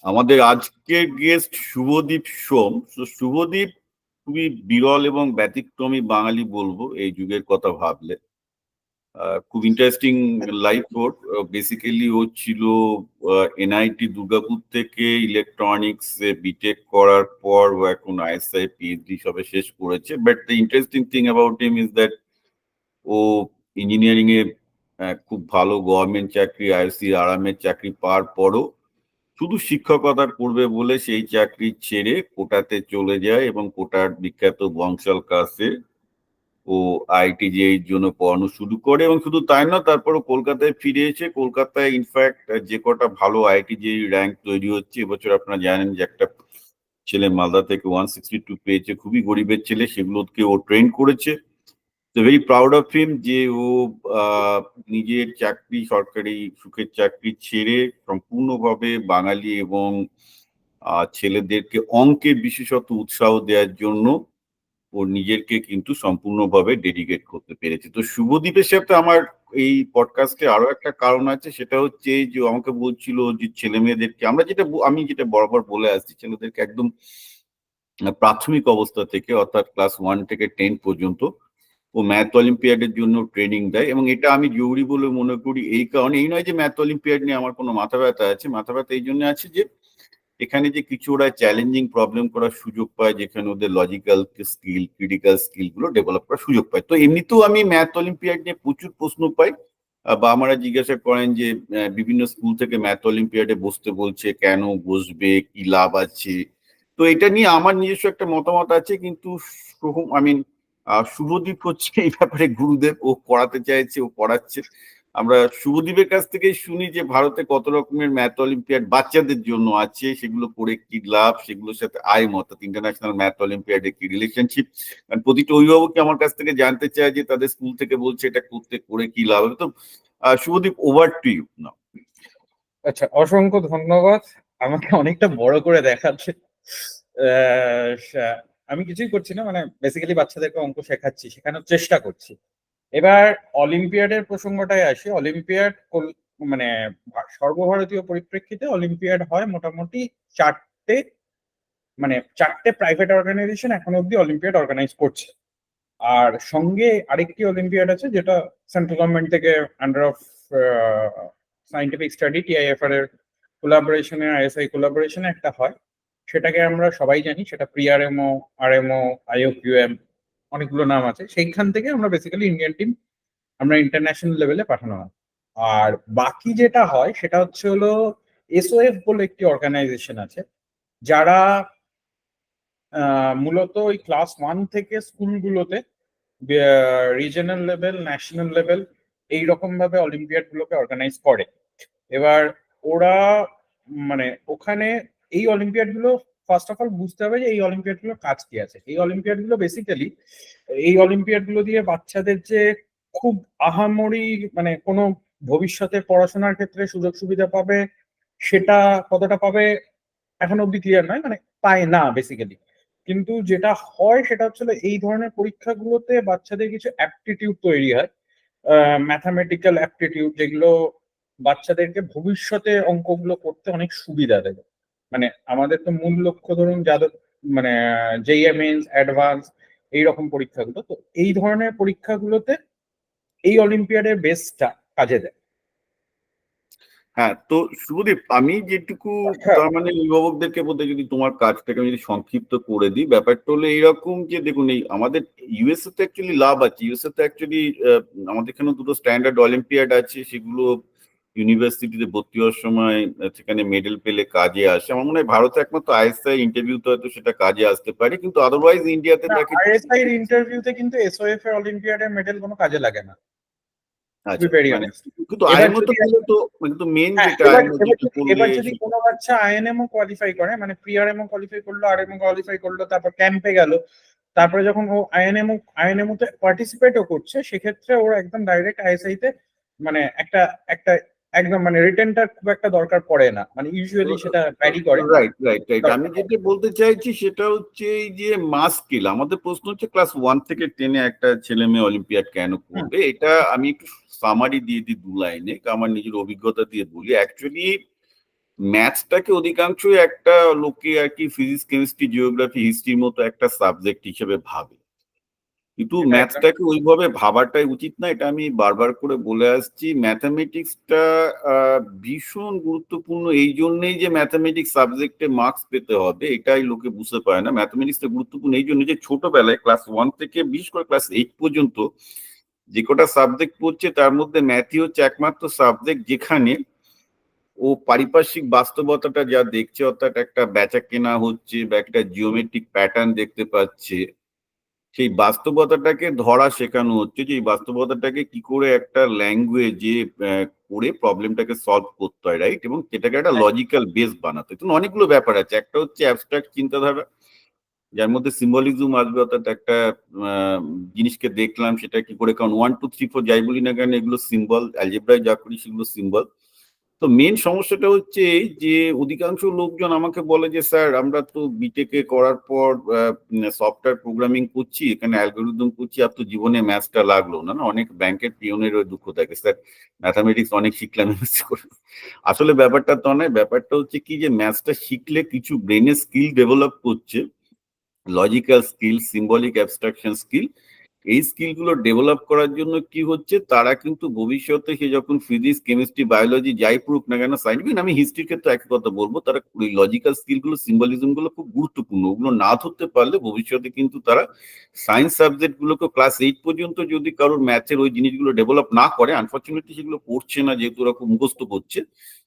আমাদের আজকের গেস্ট শুভদীপ সোম। তো শুভদীপ খুবই বিরল এবং ব্যতিক্রমী বাঙালি বলবো এই যুগের কথা ভাবলে। খুব ইন্টারেস্টিং লাইফ ওর। বেসিক্যালি ও ছিল এনআইটি দুর্গাপুর থেকে ইলেকট্রনিক্স এ বিটেক করার পর ও এখন আইএসআই পিএইচডি সবে শেষ করেছে। But the interesting thing about him is that ও ইঞ্জিনিয়ারিং এ খুব ভালো গভর্নমেন্ট চাকরি, আইএসসি আরামের চাকরি পাওয়ার পরও শুধু শিক্ষকতা করবে বলে সেই চাকরি ছেড়ে কোটাতে চলে যায় এবং কোটার বিখ্যাত বংশাল কাছে ও আইটিজেই জন্য পড়ানো শুরু করে। এবং শুধু তাই না, তারপরও কলকাতায় ফিরে এসে কলকাতায় ইনফ্যাক্ট যে কটা ভালো আইটিজেই র্যাঙ্ক তৈরি হচ্ছে, এবছর আপনারা জানেন যে একটা ছেলে মালদা থেকে 162 পেয়েছে, খুবই গরিবের ছেলে, সেগুলোকে ও ট্রেন করেছে। ভেরি প্রাউড অফ হিম যে ও নিজের চাকরি, সরকারি সুখের চাকরি ছেড়ে সম্পূর্ণভাবে বাঙালি এবং ছেলেদেরকে অঙ্কে বিশেষত উৎসাহ দেওয়ার জন্য ওর নিজেকে কিন্তু সম্পূর্ণভাবে ডেডিকেট করতে পেরেছে। তো শুভদীপের সাথে আমার এই পডকাস্টে আরো একটা কারণ আছে, সেটা হচ্ছে যে আমাকে বলছিল যে ছেলে মেয়েদেরকে আমি যেটা বরাবর বলে আসছি, ছেলেদেরকে একদম প্রাথমিক অবস্থা থেকে অর্থাৎ ক্লাস 1 থেকে 10 পর্যন্ত ও ম্যাথ অলিম্পিয়াডের জন্য ট্রেনিং দেয়। এবং এটা আমি জরুরি বলে মনে করি এই কারণে, এই নয় যে ম্যাথ অলিম্পিয়াড নিয়ে আমার কোনো মাথা ব্যথা আছে, মাথা ব্যথা এই জন্য আছে যে এখানে যে কিছু ওরা চ্যালেঞ্জিং প্রবলেম করার সুযোগ পায়, যেখানে ওদের লজিক্যাল স্কিল, ক্রিটিক্যাল স্কিল গুলো ডেভেলপ করার সুযোগ পায়। তো এমনিতেও আমি ম্যাথ অলিম্পিয়াড নিয়ে প্রচুর প্রশ্ন পাই, বা আমরা জিজ্ঞাসা করেন যে বিভিন্ন স্কুল থেকে ম্যাথ অলিম্পিয়াডে বসতে বলছে, কেন বসবে, কি লাভ আছে। তো এটা নিয়ে আমার নিজস্ব একটা মতামত আছে, কিন্তু শুভদীপ হচ্ছে এই ব্যাপারে গুরুদেব, ও পড়াতে চাইছে, ও পড়াচ্ছে। আমরা শুভদীপের কাছ থেকে শুনি যে ভারতে কত রকমের ম্যাথ অলিম্পিয়াড বাচ্চাদের জন্য আছে, সেগুলো করে কি লাভ, সেগুলোর সাথে অর্থাৎ ইন্টারন্যাশনাল ম্যাথ অলিম্পিয়াডের কি রিলেশনশিপ। প্রতিটা অভিভাবককে আমার কাছ থেকে জানতে চায় যে তাদের স্কুল থেকে বলছে এটা করতে করে কি লাভ হবে। তো শুভদীপ, ওভার টু ইউ নাও। আচ্ছা, অসংখ্য ধন্যবাদ। আমাকে অনেকটা বড় করে দেখাচ্ছে। আমি কিছুই করছি না, মানে বেসিক্যালি বাচ্চাদেরকে অঙ্ক শেখাচ্ছি, শেখানোর চেষ্টা করছি। এবার অলিম্পিয়াডের প্রসঙ্গটায় আসি। অলিম্পিয়াড মানে সর্বভারতীয় পরিপ্রেক্ষিতে অলিম্পিয়াড হয় মোটামুটি চারটে, মানে চারটে প্রাইভেট অর্গানাইজেশন এখন অব্দি অলিম্পিয়াড অর্গানাইজ করছে। আর সঙ্গে আরেকটি অলিম্পিয়াড আছে যেটা সেন্ট্রাল গভর্নমেন্ট থেকে under of scientific study TIFR এর কোলাবোরেশনে, আইএসআই কোলাবোরেশনে একটা হয়। সেটাকে আমরা সবাই জানি, সেটা প্রিআরএমও, আরএমও, আইওকিউএম, অনেকগুলো নাম আছে। সেইখান থেকে আমরা বেসিক্যালি ইন্ডিয়ান টিম আমরা ইন্টারন্যাশনাল লেভেলে পাঠানো হয়। আর বাকি যেটা হয় সেটা হচ্ছে হলো এসওএফ বলে একটি অর্গানাইজেশন আছে, যারা মূলত ওই ক্লাস 1 থেকে স্কুলগুলোতে রিজনাল লেভেল, ন্যাশনাল লেভেল এইরকম ভাবে অলিম্পিয়াড গুলোকে অর্গানাইজ করে। এবার ওরা মানে ওখানে এই অলিম্পিয়াড গুলো ফার্স্ট অফ অল বুঝতে হবে যে এই অলিম্পিয়াড গুলো কাজ কি আছে। এই অলিম্পিয়াড গুলো বেসিক্যালি, এই অলিম্পিয়াড গুলো দিয়ে বাচ্চাদের যে খুব আহামরি মানে কোনো ভবিষ্যতে পড়াশোনার ক্ষেত্রে সুযোগ সুবিধা পাবে সেটা কতটা পাবে এখন অব্দি ক্লিয়ার নয়, মানে পায় না বেসিক্যালি। কিন্তু যেটা হয় সেটা হচ্ছে এই ধরনের পরীক্ষাগুলোতে বাচ্চাদের কিছু অ্যাপটিটিউড তৈরি হয়, ম্যাথামেটিক্যাল অ্যাপটিটিউড, যেগুলো বাচ্চাদেরকে ভবিষ্যতে অঙ্কগুলো করতে অনেক সুবিধা দেবে। মানে আমাদের তো মূল লক্ষ্য ধরুন যাদের মানে জেইই মেইনস, অ্যাডভান্স, এইরকম পরীক্ষাগুলো, তো এই ধরনের পরীক্ষাগুলোতে এই অলিম্পিয়াডের বেসটা কাজে দেয়। হ্যাঁ, তো শুভদীপ, আমি যেটুকু তার মানে অভিভাবকদেরকে বলতে, যদি তোমার কাজটাকে আমি যদি সংক্ষিপ্ত করে দিই, ব্যাপারটা হলো এইরকম যে দেখুন, এই আমাদের ইউএসএ তে অ্যাকচুয়ালি লাভ আছে। ইউএসএ তে অ্যাকচুয়ালি আমাদের এখানে দুটো স্ট্যান্ডার্ড অলিম্পিয়াড আছে, সেগুলো ইউনিভার্সিটিতে ভর্তি হওয়ার সময় সেখানে মেডেল পেলে কাজে আসে। আমার মনে হয় ভারতে একমাত্র আইএসআই ইন্টারভিউতে হয়তো সেটা কাজে আসতে পারে, কিন্তু আদারওয়াইজ ইন্ডিয়াতে তাকে আইএসআই এর ইন্টারভিউতে কিন্তু এসওএফ এর অলিম্পিয়াডের মেডেল কোনো কাজে লাগে না। আচ্ছা, মানে কিন্তু এবার আইএমও তো কিন্তু মেন যেটা এবার যদি কোনো বাচ্চা আইএনএমও কোয়ালিফাই করে, মানে প্রিআরএমও কোয়ালিফাই করলো, আরএমও কোয়ালিফাই করলো, তারপর ক্যাম্পে গেল, তারপরে যখন ও আইএনএমও তে পার্টিসিপেটও করছে, সেক্ষেত্রে ওর একদম ডাইরেক্ট আইএসআই তে মানে একটা একটা একদম মানে রিটেনটা খুব একটা দরকার পড়ে না, মানে ইউজুয়ালি সেটা ভ্যারি করে। রাইট রাইট রাইট আমি যেটা বলতে চাইছি সেটা হচ্ছে এই যে মাস স্কিল, আমাদের প্রশ্ন হচ্ছে ক্লাস 1 থেকে 10 একটা ছেলে মেয়ে অলিম্পিয়াড কেন করবে। এটা আমি একটু সামারি দিয়ে দিই 2 লাইনে, আমার নিজের অভিজ্ঞতা দিয়ে বলি। অ্যাকচুয়ালি ম্যাথসটাকে অধিকাংশ একটা লোকে আর কি ফিজিক্স, কেমিস্ট্রি, জিওগ্রাফি, হিস্ট্রির মতো একটা সাবজেক্ট হিসেবে ভাবে, কিন্তু এটা একদম ম্যাথসটাকে ওইভাবে ভাবাটাই উচিত না। এটা আমি বারবার করে বলে আসছি। ম্যাথামেটিক্সটা ভীষণ গুরুত্বপূর্ণ এই জন্যই যে ম্যাথামেটিক্স সাবজেক্টে মার্কস পেতে হবে, এটাই লোকে বুঝতে পারে না। ম্যাথামেটিক্সটা গুরুত্বপূর্ণ এই জন্য যে ছোটবেলায় ক্লাস 1 থেকে বিশেষ করে ক্লাস 8 পর্যন্ত যে কটা সাবজেক্ট পড়ছে তার মধ্যে ম্যাথই হচ্ছে একমাত্র সাবজেক্ট যেখানে ও পারিপার্শ্বিক বাস্তবতাটা যা দেখছে, অর্থাৎ একটা বেচা কেনা হচ্ছে বা একটা জিওমেট্রিক প্যাটার্ন দেখতে পাচ্ছে, সেই বাস্তবতাটাকে ধরা শেখানো হচ্ছে যে এই বাস্তবতাটাকে কি করে একটা ল্যাঙ্গুয়েজে করে প্রবলেমটাকে সলভ করতে হয়, রাইট? এবং সেটাকে একটা লজিক্যাল বেস বানাতে হয়। তো অনেকগুলো ব্যাপার আছে। একটা হচ্ছে অ্যাবস্ট্রাক্ট চিন্তাধারা, যার মধ্যে সিম্বলিজম আসবে, অর্থাৎ একটা জিনিসকে দেখলাম সেটা কি করে, কারণ 1 2 3 4 যাই বলি না কেন এগুলো সিম্বল, অ্যালজেব্রায় যা করি সেগুলো সিম্বল। তো মেন সমস্যাটা হচ্ছে এই যে অধিকাংশ লোকজন আমাকে বলে যে স্যার আমরা তো বিটেকে করার পর সফটওয়্যার প্রোগ্রামিং করছি, এখানে অ্যালগোরিদম করছি, আর তো জীবনে ম্যাথসটা লাগলো না। না, অনেক ব্যাংকের পিওনের দুঃখ থাকে, স্যার ম্যাথামেটিক্স অনেক শিখলাম এমএসসি করে। আসলে ব্যাপারটা তো নয়। ব্যাপারটা হচ্ছে কি যে ম্যাথসটা শিখলে কিছু ব্রেনের স্কিল ডেভেলপ করছে, logical skill, symbolic abstraction skill. এই স্কিলগুলো ডেভেলপ করার জন্য কি হচ্ছে, তারা কিন্তু ভবিষ্যতে সে যখন ফিজিক্স, কেমিস্ট্রি, বায়োলজি যাই পড়ুক না কেন, সায়েন্স, আমি হিস্ট্রির ক্ষেত্রে একই কথা বলবো, তারা ওই লজিক্যাল স্কিলগুলো, সিম্বলিজম গুলো খুব গুরুত্বপূর্ণ। ওগুলো না ধরতে পারলে ভবিষ্যতে কিন্তু তারা সায়েন্স সাবজেক্ট গুলোকে ক্লাস 8 পর্যন্ত যদি কারোর ম্যাথের ওই জিনিসগুলো ডেভেলপ না করে, আনফর্চুনেটলি সেগুলো করছে না যেহেতু ওরা খুব মুখস্থ করছে,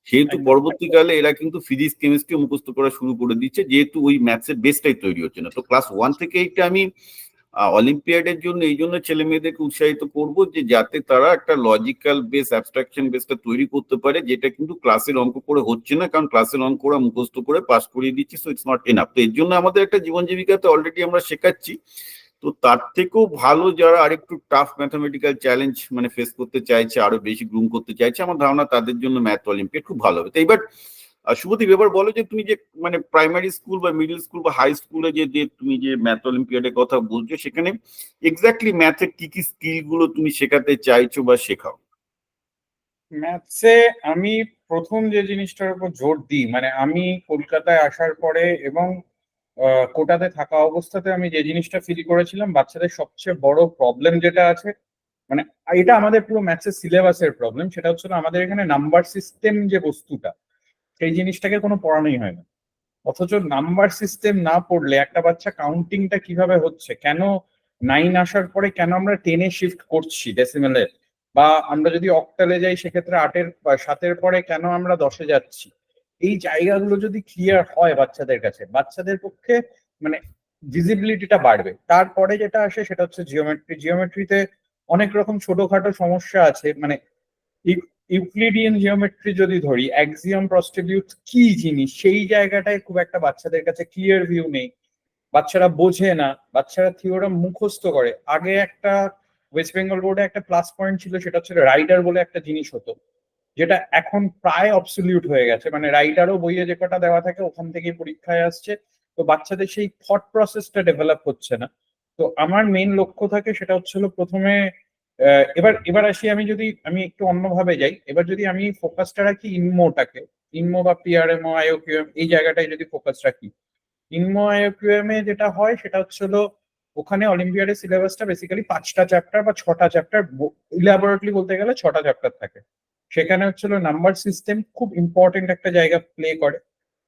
সেহেতু একদম পরবর্তীকালে এরা কিন্তু ফিজিক্স, কেমিস্ট্রি মুখস্থ করা শুরু করে দিচ্ছে, যেহেতু ওই ম্যাথসের বেসটাই তৈরি হচ্ছে না। তো ক্লাস 1 থেকে এইটা আমি অলিম্পিয়াডের জন্য এই জন্য ছেলে মেয়েদেরকে উৎসাহিত করবো যে যাতে তারা একটা লজিক্যাল বেস, অ্যাবস্ট্রাকশন বেসটা তৈরি করতে পারে, যেটা কিন্তু ক্লাসের অঙ্ক করে হচ্ছে না, কারণ ক্লাসের অঙ্ক ওরা মুখস্থ করে পাস করিয়ে দিচ্ছি, সো ইটস নট এনাফ। তো এর জন্য আমাদের একটা জীবন জীবিকাতে অলরেডি আমরা শেখাচ্ছি। তো তার থেকেও ভালো যারা আরেকটু টাফ ম্যাথামেটিক্যাল চ্যালেঞ্জ মানে ফেস করতে চাইছে, আরো বেশি গ্রুম করতে চাইছে, আমার ধারণা তাদের জন্য ম্যাথ অলিম্পিয়াড খুব ভালো হবে। তো এবার শুভদীপ, এবার বলো যে তুমি যে মানে প্রাইমারি স্কুল বা মিডল স্কুল বা হাই স্কুলে যে যে তুমি যে ম্যাথ অলিম্পিয়াডের কথা বলছো, সেখানে এক্স্যাক্টলি ম্যাথের কি কি স্কিল গুলো তুমি শেখাতে চাইছো বা শেখাও? ম্যাথসে আমি প্রথম যে জিনিসটার উপর জোর দিই, মানে আমি কলকাতায় আসার পরে এবং কোটাতে থাকা অবস্থাতে আমি যে জিনিসটা ফিল করেছিলাম, বাচ্চাদের সবচেয়ে বড় প্রবলেম যেটা আছে, মানে এটা আমাদের পুরো ম্যাথসের সিলেবাসের প্রবলেম, সেটা হচ্ছে আমাদের এখানে নাম্বার সিস্টেম যে বস্তুটা, সেই জিনিসটাকে কোনো পড়ানোই হয় না। অথচ নাম্বার সিস্টেম না পড়লে একটা বাচ্চা কাউন্টিংটা কিভাবে হচ্ছে, কেন 9 আসার পরে কেন আমরা 10-এ শিফট করছি ডেসিমেলে, বা আমরা যদি অক্টালে যাই সেক্ষেত্রে 8-এর 7-এর পরে কেন আমরা 10-এ যাচ্ছি, এই জায়গাগুলো যদি ক্লিয়ার হয় বাচ্চাদের কাছে, বাচ্চাদের পক্ষে মানে ভিজিবিলিটিটা বাড়বে। তারপরে যেটা আসে সেটা হচ্ছে জিওমেট্রি। জিওমেট্রিতে অনেক রকম ছোটখাটো সমস্যা আছে, মানে ইউক্লিডিয়ান জিওমেট্রি যদি ধরি, অ্যাক্সিয়াম, প্রস্টিবিউট কি জিনিস, সেই জায়গাটায় খুব একটা বাচ্চাদের কাছে ক্লিয়ার ভিউ নেই, বাচ্চারা বোঝে না, বাচ্চারা থিওরাম মুখস্থ করে। আগে একটা ওয়েস্ট বেঙ্গল বোর্ডে একটা প্লাস পয়েন্ট ছিল, সেটা হচ্ছে রাইডার বলে একটা জিনিস হতো, যেটা এখন প্রায় অবসলিউট হয়ে গেছে। মানে রাইডারও বইয়ে যে কটা দেওয়া থাকে ওখান থেকেই পরীক্ষায় আসছে। তো বাচ্চাদের সেই থট প্রসেসটা ডেভেলপ হচ্ছে না। তো আমার মেইন লক্ষ্য থাকে সেটা হচ্ছে প্রথমে এবার এবার আসি, আমি একটু অন্যভাবে যাই। এবার যদি আমি ফোকাসটা রাখি ইনমোটাকে, ইনমো বা পিআরএমও, আইওকিউএম, এই জায়গাটায় যদি ফোকাস রাখি, ইনমো আইওকিউএম এ যেটা হয় সেটা হচ্ছে ওখানে অলিম্পিয়াডের সিলেবাসটা বেসিক্যালি 5টা চ্যাপ্টার বা 6টা চ্যাপ্টার, ইলাবোরেটলি বলতে গেলে 6টা চ্যাপ্টার থাকে। সেখানে হচ্ছে নাম্বার সিস্টেম খুব ইম্পর্টেন্ট একটা জায়গা প্লে করে।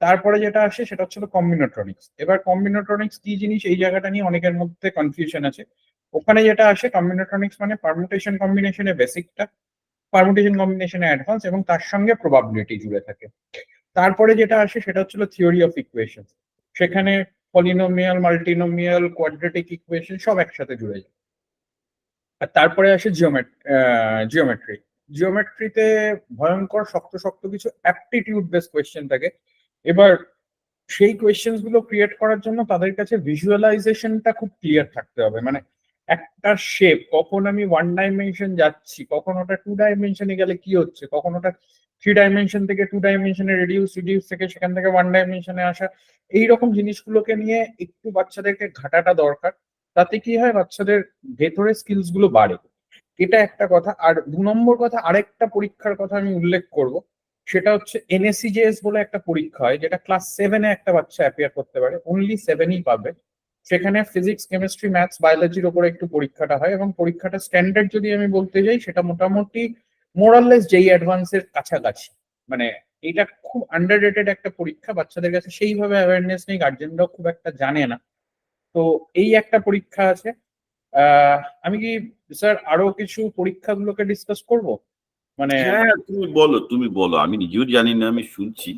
তারপরে যেটা আসে সেটা হচ্ছে কম্বিনেট্রনিক্স। এবার কম্বিনেট্রনিক্স কি জিনিস, এই জায়গাটা নিয়ে অনেকের মধ্যে কনফিউশন আছে। ওখানে যেটা আসে, কম্বিনেট্রনিক্স মানে পারমুটেশন কম্বিনেশনের বেসিকটা, পারমুটেশন কম্বিনেশনের অ্যাডভান্স, এবং তার সঙ্গে প্রবাবিলিটি জুড়ে থাকে। তারপরে যেটা আসে সেটা হচ্ছে থিওরি অফ ইকুয়েশন। সেখানে পলিনোমিয়াল, মাল্টিনোমিয়াল, কোয়াড্রেটিক ইকুয়েশন সব একসাথে জুড়ে যায়। আর তারপরে আসে জিওমেট্রি। জিওমেট্রিতে ভয়ঙ্কর শক্ত শক্ত কিছু অ্যাপটিটিউড বেস কোয়েশ্চেন থাকে। এবার সেই কোয়েশ্চেন গুলো ক্রিয়েট করার জন্য তাদের কাছে ভিজুয়ালাইজেশনটা খুব ক্লিয়ার থাকতে হবে। মানে একটা শেপ, কখন আমি 1 ডাইমেনশন যাচ্ছি, কখন ওটা 2 ডাইমেনশনে গেলে কি হচ্ছে, কখন ওটা 3 ডাইমেনশন থেকে 2 ডাইমেনশনে রিডিউস থেকে সেখান থেকে 1 ডাইমেনশনে আসা, এইরকম জিনিসগুলোকে নিয়ে একটু বাচ্চাদেরকে ঘাটাটা দরকার। তাতে কি হয়, বাচ্চাদের ভেতরে স্কিলস গুলো বাড়ে। এটা একটা কথা। আর 2 নম্বর কথা, আরেকটা পরীক্ষার কথা আমি উল্লেখ করব, সেটা হচ্ছে এনএসসিজেএস বলে একটা পরীক্ষা হয়, যেটা ক্লাস 7-এ একটা বাচ্চা অ্যাপিয়ার করতে পারে, অনলি 7ই পাবে। সেখানে ফিজিক্স, কেমিস্ট্রি, ম্যাথস, বায়োলজির উপরে একটু পরীক্ষাটা হয়, এবং পরীক্ষাটা স্ট্যান্ডার্ড যদি আমি বলতে যাই, সেটা মোটামুটি মোরাললেস যেই অ্যাডভান্সের কাছাকাছি। মানে এটা খুব আন্ডার রেটেড একটা পরীক্ষা, বাচ্চাদের কাছে সেইভাবে অ্যাওয়ারনেস নেই, গার্জেনরাও খুব একটা জানে না। তো এই একটা পরীক্ষা আছে। আমি কি স্যার আরো কিছু পরীক্ষাগুলোকে ডিসকাস করব? মানে হ্যাঁ, তুমি বলো, আমি নিজেও জানি না, আমি শুনছি,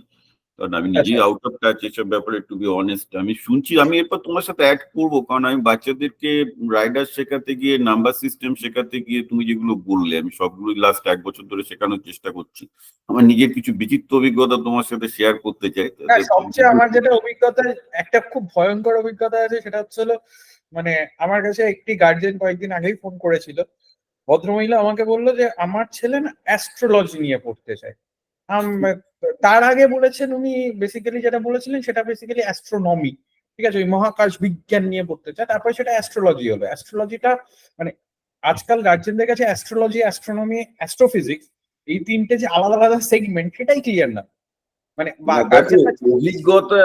কারণ আমি আচ্ছা, নিজেই আউট অফ টাচ এসব ব্যাপারে, টু বি অনেস্ট। আমি শুনছি, আমি এরপর তোমার সাথে অ্যাড করবো, কারণ আমি বাচ্চাদেরকে রাইডার শেখাতে গিয়ে, নাম্বার সিস্টেম শেখাতে গিয়ে তুমি যেগুলো বললে, আমি সবগুলোই লাস্ট 1 বছর ধরে শেখানোর চেষ্টা করছি। আমার নিজের কিছু বিচিত্র অভিজ্ঞতা তোমার সাথে শেয়ার করতে চাই। না, সবচেয়ে আমার যেটা অভিজ্ঞতা, একটা খুব ভয়ঙ্কর অভিজ্ঞতা আছে, সেটা হচ্ছে মানে আমার কাছে একটি গার্জেন কয়েকদিন আগেই ফোন করেছিল। ভদ্রমহিলা আমাকে বললো যে আমার ছেলে না অ্যাস্ট্রোলজি নিয়ে পড়তে চায়। তার আগে বলেছেন উনি, বেসিক্যালি যেটা বলেছিলেন সেটা বেসিক্যালি অ্যাস্ট্রোনমি, ঠিক আছে, ওই মহাকাশ বিজ্ঞান নিয়ে পড়তে চায়, তারপরে সেটা অ্যাস্ট্রোলজি হলো। অ্যাস্ট্রোলজিটা মানে আজকাল গার্জেনদের কাছে অ্যাস্ট্রোলজি, অ্যাস্ট্রোনমি, অ্যাস্ট্রোফিজিক্স, এই তিনটে যে আলাদা আলাদা সেগমেন্ট, সেটাই ক্লিয়ার না। মানে না দেখো, গার্জেনরা অভিজ্ঞতা,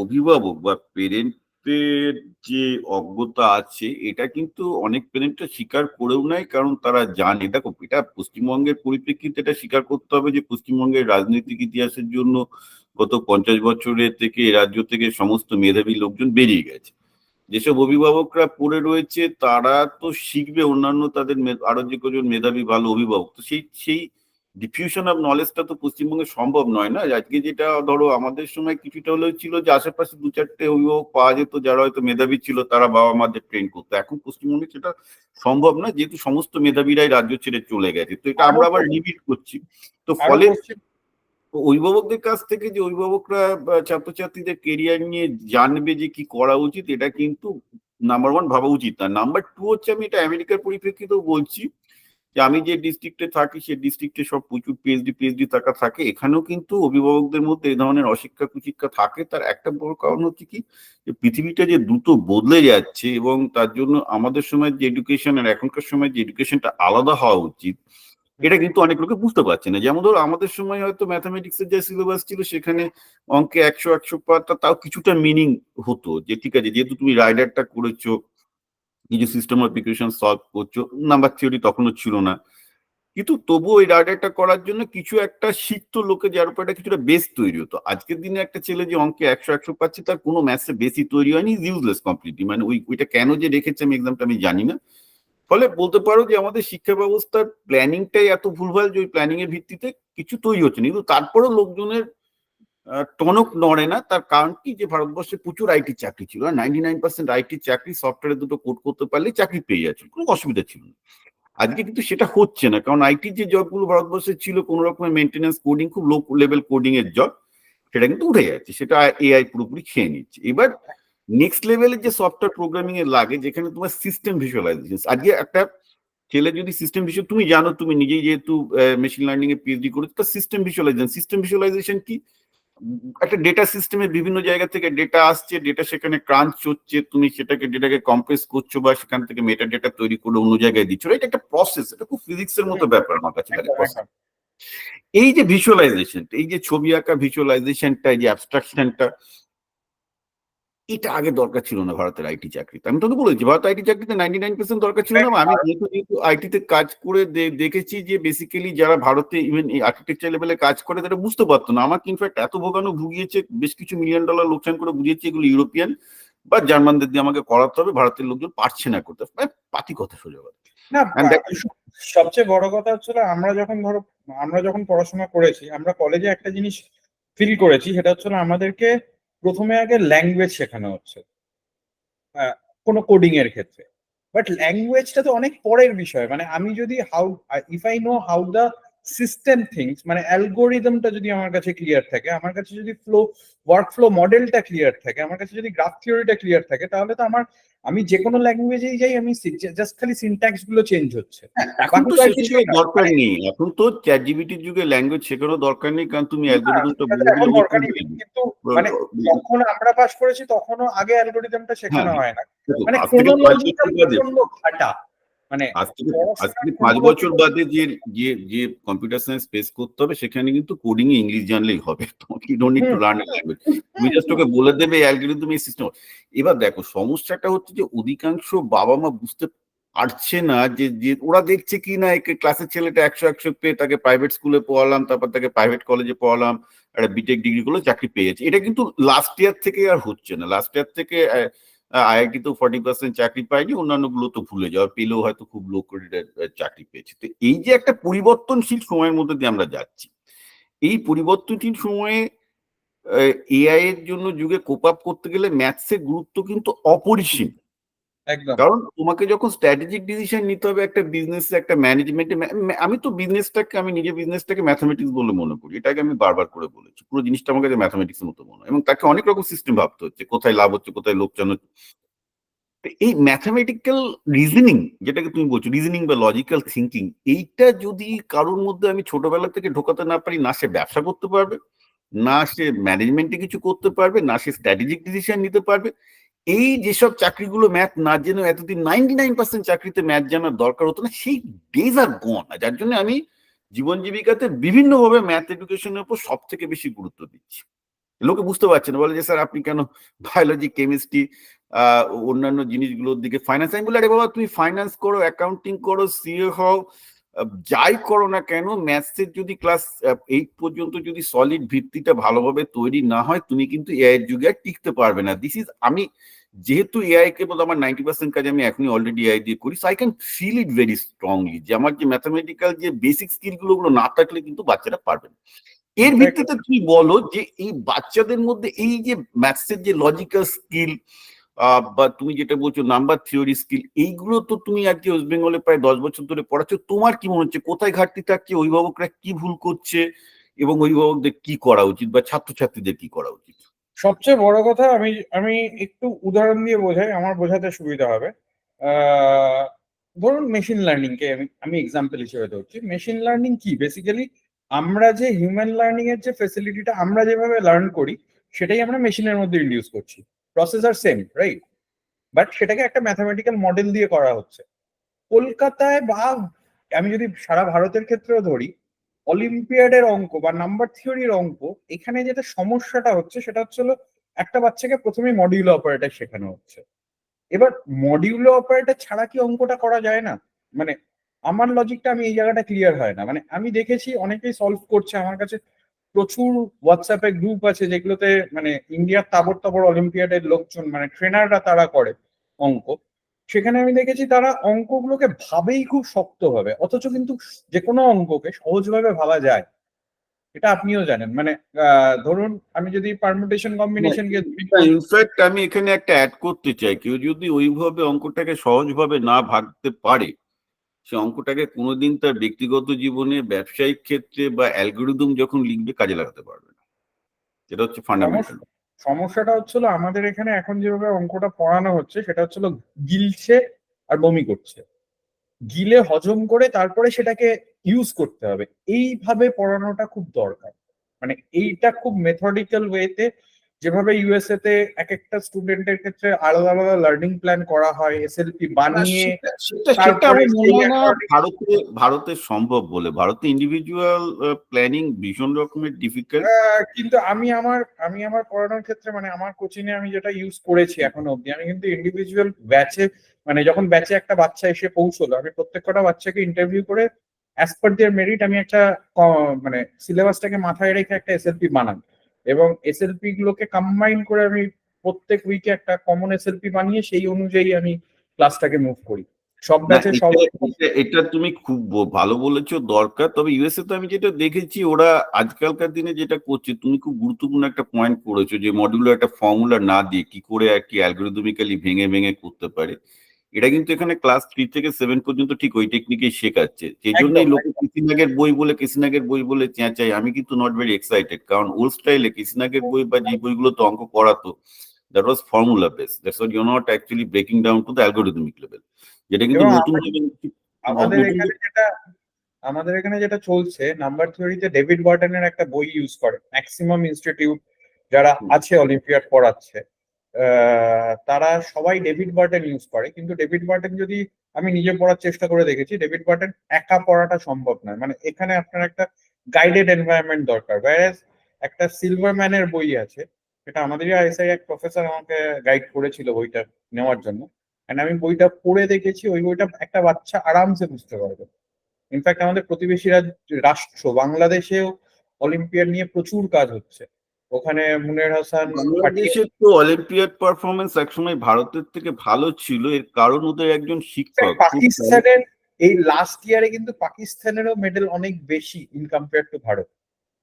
অভিভাবক বা পেরেন্টের যে অজ্ঞতা আছে, এটা কিন্তু অনেক পেরেন্টরা স্বীকার করেও নেয়, কারণ তারা জানে, দেখো এটা পশ্চিমবঙ্গের পরিপ্রেক্ষিতে এটা স্বীকার করতে হবে যে পশ্চিমবঙ্গের রাজনৈতিক ইতিহাসের জন্য গত 50 বছরের থেকে এ রাজ্য থেকে সমস্ত মেধাবী লোকজন বেরিয়ে গেছে। যেসব অভিভাবকরা পড়ে রয়েছে তারা তো শিখবে, অন্যান্য তাদের আরো যে কজন মেধাবী ভালো অভিভাবক, তো সেই সেই ডিফিউশন অফ নলেজটা তো পশ্চিমবঙ্গে সম্ভব নয় না। আজকে যেটা ধরো আমাদের সময় কিছুটা হলেও ছিল যে আশেপাশে 2-4টে অভিভাবক পাওয়া যেত যারা হয়তো মেধাবী ছিল, তারা বাবা মাদের ট্রেন করতো। এখন পশ্চিমবঙ্গে সেটা সম্ভব না, যেহেতু সমস্ত মেধাবীরাই রাজ্য ছেড়ে চলে গেছে, তো এটা আরো আমরা আবার লিমিট করছি। তো আরো ফলে পশ্চিম অভিভাবকদের কাছ থেকে যে অভিভাবকরা ছাত্রছাত্রীদের কেরিয়ার নিয়ে জানবে যে কি করা উচিত, এটা কিন্তু নাম্বার ওয়ান ভাবা উচিত না। নাম্বার টু হচ্ছে, আমি এটা আমেরিকার পরিপ্রেক্ষিতেও বলছি, যে আমি যে ডিস্ট্রিক্টে থাকি সেই ডিস্ট্রিক্টে সব প্রচুর পিএইচডি থাকে, এখানেও কিন্তু অভিভাবকদের মধ্যে এই ধরনের অশিক্ষা কুশিক্ষা থাকে। তার একটা বড় কারণ হচ্ছে কি, যে পৃথিবীটা যে দ্রুত বদলে যাচ্ছে, এবং তার জন্য আমাদের সময় যে এডুকেশন আর এখনকার সময় যে এডুকেশনটা আলাদা হওয়া উচিত, এটা কিন্তু অনেক লোকে বুঝতে পারছে না। যেমন ধরো আমাদের সময় হয়তো ম্যাথামেটিক্স এর যে সিলেবাস ছিল, সেখানে অঙ্কে 100 পাতা তাও কিছুটা মিনিং হতো, যে ঠিক আছে যেহেতু তুমি রাইডারটা করেছো, কিছু সিস্টেম অফ ইকুয়েশন সলভ করছো, নাম্বার থিওরি তখনও ছিল না, কিন্তু তবুও ওই রাইডারটা করার জন্য কিছু একটা শিখতো লোকে, যার উপর একটা কিছুটা বেস তৈরি হতো। আজকের দিনে একটা ছেলে যে অঙ্কে 100 পাচ্ছে, তার কোনো ম্যাথসে বেসই তৈরি হয়নি, ইউজলেস কমপ্লিটলি। মানে ওইটা কেন যে রেখেছে আমি এক্সামটা আমি জানি না। ফলে বলতে পারো যে আমাদের শিক্ষা ব্যবস্থার প্ল্যানিংটাই এত ভুলভাল যে ওই প্ল্যানিং এর ভিত্তিতে কিছু তৈরি হচ্ছে না। কিন্তু তারপরেও লোকজনের টনক নড়ে না। তার কারণ কি, যে ভারতবর্ষে প্রচুর আইটি চাকরি ছিল, 99% আইটি চাকরি, সফটওয়্যারে দুটো কোড করতে পারলে চাকরি পেয়ে যাচ্ছে, কোনো অসুবিধা ছিল না। আজকে কিন্তু সেটা হচ্ছে না, কারণ আইটি যে জবগুলো ভারতবর্ষে ছিল কোনো রকমের মেনটেন্যান্স কোডিং, খুব লো লেভেল কোডিং এর জব, সেটা কিন্তু উঠে যাচ্ছে, সেটা এআই পুরোপুরি খেয়ে নিচ্ছে। এবার নেক্সট লেভেলের যে সফটওয়্যার প্রোগ্রামিং এর লাগে, যেখানে তোমার সিস্টেম ভিজুয়ালাইজেশন, আজকে একটা ছেলে যদি সিস্টেম ভিজুয়াল, তুমি জানো, তুমি নিজেই যেহেতু মেশিন লার্নিং এ পিএইচডি করেছো, তার সিস্টেম ভিজুয়ালাইজেশন কি, একটা ডেটা সিস্টেমে বিভিন্ন জায়গা থেকে ডেটা আসছে, ডেটা সেখানে ক্রাঞ্চ হচ্ছে, তুমি ডেটাকে কম্প্রেস করছো বা সেখান থেকে মেটা ডেটা তৈরি করে অন্য জায়গায় দিচ্ছ। এটা একটা প্রসেস, এটা খুব ফিজিক্স এর মতো ব্যাপার আমার কাছে লাগে। একদম একদম এই যে ভিজুয়ালাইজেশন, এই যে ছবি আঁকা ভিজুয়ালাইজেশনটা, এই যে অ্যাবস্ট্রাকশনটা, এটা আগে দরকার ছিল না ভারতের আইটি চাকরিতে। আমি তো বলেছি, ভারতের আইটি চাকরিতে 99% দরকার ছিল না। আমি যেহেতু আইটিতে কাজ করে দেখেছি যে বেসিক্যালি যারা ভারতে ইভেন এই আর্কিটেকচার লেভেলে কাজ করে, তারা বুঝতে পারতো না। আমাকে ইনফ্যাক্ট এত ভোগানো ভুগিয়েছে, বেশ কিছু $1 মিলিয়ন লোকসান করে বুঝিয়েছে এগুলো ইউরোপিয়ান বা জার্মানদের দিয়ে আমাকে করাতে হবে, ভারতের লোকজন পারছে না করতে। পাতি কথা, সোজা কথা। না। And সবচেয়ে বড় কথা হচ্ছিল, আমরা যখন পড়াশোনা করেছি, আমরা কলেজে একটা জিনিস ফিল করেছি, সেটা হচ্ছিল আমাদেরকে প্রথমে আগে ল্যাঙ্গুয়েজ শেখানো হচ্ছে কোনো কোডিং এর ক্ষেত্রে। বাট ল্যাঙ্গুয়েজটা তো অনেক পরের বিষয়। মানে আমি যদি if I know how the system things, মানে অ্যালগোরিদমটা যদি আমার কাছে ক্লিয়ার থাকে, আমার কাছে যদি ওয়ার্ক ফ্লো মডেলটা ক্লিয়ার থাকে, আমার কাছে যদি গ্রাফ থিওরিটা ক্লিয়ার থাকে, তাহলে তো আমি যে কোনো ল্যাঙ্গুয়েজেই যাই, আমি জাস্ট খালি সিনট্যাক্স গুলো চেঞ্জ হচ্ছে, এখন বাকি তো তো আর সেসবের কিছুই না। দরকার নেই, এখন তো চ্যাট জিপিটির যুগে ল্যাঙ্গুয়েজ শেখানোর দরকার নেই, কারণ তুমি না, অ্যালগোরিদমটা সেটা তো বলে দিলে এখন ও দরকারই করবে। নেই, কিন্তু মানে যখন আমরা পাস করেছি তখনও আগে অ্যালগোরিদমটা হ্যাঁ, শেখানো হয় না। দেখো মানে আজ থেকে 5 ক্রোনোলজিটা বছর বাদে, প্রচন্ড ঘাটা। মানে আজ থেকে পড়াশোনার 5 ক্রমগত বছর বাদে যে যে যে কম্পিউটার সায়েন্স ফেস করতে হবে, সেখানে কিন্তু কোডিং এ ইংলিশ জানলেই হবে। তোমাকে you don't need to hmm, learn a language. তুমি হুম, জাস্ট হুম, ওকে বলে দেবে অ্যালগরিদম এই সিস্টেম। এবার দেখো সমস্যাটা হচ্ছে যে অধিকাংশ বাবা-মা বুঝতে পারছে না যে ওরা দেখছে কি না একে ক্লাসের ছেলেটা 100 পেয়ে তাকে প্রাইভেট স্কুলে পড়ালাম, তারপর তাকে প্রাইভেট কলেজে পড়ালাম, একটা বিটেক ডিগ্রি করলো, চাকরি পেয়ে যাচ্ছে। এটা কিন্তু লাস্ট ইয়ার থেকে আর হচ্ছে না। লাস্ট ইয়ার থেকে আইআইটি তো 40% চাকরি পায়নি, অন্যান্য গুলো তো ভুলে যাওয়া, পেলেও হয়তো খুব লো ক্রেডিটের চাকরি পেয়েছে। তো এই যে একটা পরিবর্তনশীল সময়ের মধ্যে দিয়ে আমরা যাচ্ছি, এই পরিবর্তনশীল সময়ে এআই এর জন্য যুগে কোপ আপ করতে গেলে ম্যাথসের গুরুত্ব কিন্তু অপরিসীম। একদম। কারণ তোমাকে যখন স্ট্র্যাটেজিক ডিসিশন নিতে হবে একটা বিজনেস, একটা ম্যানেজমেন্টে, আমি তো বিজনেসটাকে, আমি নিজে বিজনেসটাকে ম্যাথামেটিক্স বলে মনে করি। এটাকে আমি বারবার করে বলেছি, পুরো জিনিসটা আমার কাছে ম্যাথামেটিক্স মতো মনে হয়, এবং তাকে অনেক রকম সিস্টেম ভাবতে হচ্ছে, কোথায় লাভ হচ্ছে, কোথায় লোকসান হচ্ছে। তো এই ম্যাথামেটিক্যাল রিজনিং, যেটাকে তুমি বলছো রিজনিং বা লজিক্যাল থিঙ্কিং, এইটা যদি কারোর মধ্যে আমি ছোটবেলা থেকে ঢোকাতে না পারি, না সে ব্যবসা করতে পারবে, না সে ম্যানেজমেন্টে কিছু করতে পারবে, না সে স্ট্র্যাটেজিক ডিসিশন নিতে পারবে। এই যেসব চাকরিগুলো ম্যাথ না জেনে এতদিন 99% চাকরিতে ম্যাথ জানার দরকার হতো না, সেই ডেজ আর গন। যার জন্য আমি জীবন জীবিকাতে বিভিন্নভাবে ম্যাথ এডুকেশনের উপর সব থেকে বেশি গুরুত্ব দিচ্ছি। লোকে বুঝতে পারছে না, বলে যে স্যার আপনি কেন বায়োলজি, কেমিস্ট্রি, অন্যান্য জিনিসগুলোর দিকে ফাইন্যান্স। আমি বলি আরে বাবা, তুমি ফাইন্যান্স করো, অ্যাকাউন্টিং করো, সিএ হও, যাই করো না কেন, ম্যাথসের যদি ক্লাস 8 পর্যন্ত যদি সলিড ভিত্তিটা ভালোভাবে তৈরি না হয়, তুমি কিন্তু এআই এর যুগে আর টিকতে পারবে না। দিস ইজ, আমি যেহেতু এআই কে বলতে আমার 90% কাজ আমি এখনই অলরেডি এআই দিয়ে করি, so I can feel it very strongly যে আমার যে ম্যাথামেটিক্যাল যে বেসিক স্কিল গুলো না থাকলে কিন্তু বাচ্চারা পারবে না। এর এক্স্যাক্টলি। ভিত্তিতে তুমি বলো যে এই বাচ্চাদের মধ্যে এই যে ম্যাথসের যে লজিক্যাল স্কিল, বা তুমি যেটা বলছো নাম্বার থিওরি স্কিল, এইগুলো তো তুমি আজকে ওয়েস্ট বেঙ্গলে প্রায় 10 বছর ধরে পড়াচ্ছ। তোমার কি মনে হচ্ছে কোথায় ঘাটতি থাকছে, অভিভাবকরা কি ভুল করছে, এবং অভিভাবকদের কি করা উচিত, বা ছাত্রছাত্রীদের কি করা উচিত? সবচেয়ে বড় কথা, আমি আমি একটু উদাহরণ দিয়ে বোঝাই, আমার বোঝাতে সুবিধা হবে। আহ, ধরুন মেশিন লার্নিং কে আমি আমি এক্সাম্পল হিসেবে ধরছি। মেশিন লার্নিং কি? বেসিক্যালি আমরা যে হিউম্যান লার্নিং এর যে ফেসিলিটিটা আমরা যেভাবে লার্ন করি, সেটাই আমরা মেশিনের মধ্যে ইন্ডিউস করছি। Process are same, right? But সেটাকে একটা ম্যাথামেটিক্যাল মডেল দিয়ে করা হচ্ছে। কলকাতায় বা আমি যদি সারা ভারতের ক্ষেত্রেও ধরি, অলিম্পিয়াডের অঙ্ক বা নাম্বার থিওরির অঙ্ক, এখানে যেটা সমস্যাটা হচ্ছে সেটা হচ্ছে হলো, একটা বাচ্চাকে প্রথমে মডিউলো অপারেটর শেখানো হচ্ছে। এবার মডিউলো অপারেটর ছাড়া কি অঙ্কটা করা যায় না? মানে আমার লজিকটা, আমি এই জায়গাটা ক্লিয়ার হয় না। মানে আমি দেখেছি অনেকেই সলভ করছে, আমার কাছে প্রচুর হোয়াটসঅ্যাপে গ্রুপ আছে যেগুলোতে মানে ইন্ডিয়ার তাবড় তাবড় অলিম্পিয়াডের লোকজন, মানে ট্রেনাররা তারা করে অঙ্ক। সেখানে আমি দেখেছি তারা অঙ্কগুলোকে ভাবেই খুব শক্ত ভাবে, অথচ কিন্তু যে কোনো অঙ্ককে সহজভাবে ভাবা যায়। এটা আপনিও জানেন। মানে ধরুন আমি যদি পারমুটেশন কম্বিনেশন কে ইনফ্যাক্ট আমি এখানে একটা অ্যাড করতে চাই, কেউ যদি ওইভাবে অঙ্কটাকে সহজভাবে না ভাবতে পারে, সে অঙ্কটাকে কোনোদিন তার ব্যক্তিগত জীবনে, ব্যবসায়িক ক্ষেত্রে বা অ্যালগোরিদম যখন লিখবে কাজে লাগাতে পারবে না। এটা হচ্ছে ফান্ডামেন্টাল। সমস্যাটা হচ্ছিল আমাদের এখানে এখন যেভাবে অঙ্কটা পড়ানো হচ্ছে সেটা হচ্ছিল গিলছে আর বমি করছে। গিলে হজম করে তারপরে সেটাকে ইউজ করতে হবে, এইভাবে পড়ানোটা খুব দরকার। মানে এইটা খুব মেথডিক্যাল ওয়েতে, যেভাবে ইউএসএ তে এক একটা স্টুডেন্টের ক্ষেত্রে আলাদা আলাদা লার্নিং প্ল্যান করা হয়, এসএলপি না, বানিয়ে সেটা সেটা সেটা তারপরে আমার মনে সেই হয় না অ্যাকর্ডিং। ভারতে সম্ভব বলে। ভারতে ইন্ডিভিজুয়াল প্ল্যানিং ভীষণ রকমের ডিফিকাল্ট। কিন্তু আমি আমার পড়ানোর ক্ষেত্রে, মানে আমার কোচিং এ আমি যেটা ইউজ করেছি এখনো অব্দি, আমি কিন্তু ইন্ডিভিজুয়াল ব্যাচে, মানে যখন ব্যাচে একটা বাচ্চা এসে পৌঁছলো, আমি প্রত্যেকটা বাচ্চাকে ইন্টারভিউ করে অ্যাজ পার দেয়ার মেরিট আমি একটা মানে সিলেবাসটাকে মাথায় রেখে একটা এসএলপি বানাই, এবং এসএলপি গুলোকে কম্বাইন করে আমি প্রত্যেক উইকে একটা কমন এসএলপি বানিয়ে সেই অনুযায়ী আমি ক্লাসটাকে মুভ করি। সব না, ব্যাচে সব। এটা তুমি খুব ভালো বলেছো, দরকার। তবে ইউএসএ তো আমি যেটা দেখেছি, ওরা আজকালকার দিনে যেটা করছে, তুমি খুব গুরুত্বপূর্ণ একটা পয়েন্ট করেছো, যে মডিউলার একটা ফর্মুলা না দিয়ে কি করে আর কি অ্যালগরিদমিক্যালি ভেঙে ভেঙে করতে পারে। এটা কিন্তু এখানে ক্লাস 3 থেকে 7 পর্যন্ত ঠিক ওই টেকনিকেই শেখাচ্ছে। সেই জন্যই একদম লোকে কিসিনাগের বই বলে চেঁচাই। আমি কিন্তু নট ভেরি এক্সাইটেড, কারণ ওল্ড স্টাইলে কিসিনাগের বই বা যে বইগুলো তো অঙ্ক করাতো, that was formula base, that's what you not actually breaking down to the algorithmic level. যেটা কিন্তু এবং নতুন আমাদের নতুন। এখানে যেটা আমাদের এখানে যেটা চলছে, নাম্বার থিওরিতে ডেভিড বার্টনের একটা বই ইউজ করে ম্যাক্সিমাম ইনস্টিটিউট যারা আছে অলিম্পিয়াড পড়াচ্ছে, তারা সবাই ডেভিড বার্টন ইউজ করে। কিন্তু ডেভিড বার্টন যদি আমি নিজে পড়ার চেষ্টা করে দেখেছি, ডেভিড বার্টন একা পড়াটা সম্ভব নয়। মানে এখানে আপনার একটা গাইডেড এনভায়রনমেন্ট দরকার। whereas একটা সিলভারম্যানের বই আছে, এটা আমাদেরই আইএসআই এক প্রফেসর আমাকে গাইড করেছিল বইটা নেওয়ার জন্য, এন্ড আমি বইটা পড়ে দেখেছি, ওই বইটা একটা বাচ্চা আরামসে বুঝতে পারবে। ইনফ্যাক্ট আমাদের প্রতিবেশী রাষ্ট্র বাংলাদেশেও অলিম্পিয়াড নিয়ে প্রচুর কাজ হচ্ছে। ওখানে মুনের হাসান বাংলাদেশের তো অলিম্পিয়াড পারফরমেন্স একসময় ভারতের থেকে ভালো ছিল, এর কারণ ওদের একজন শিক্ষক খুব পাকিস্তানের এই লাস্ট ইয়ারে কিন্তু পাকিস্তানেরও মেডেল অনেক বেশি ইন কম্পেয়ার টু ভারত।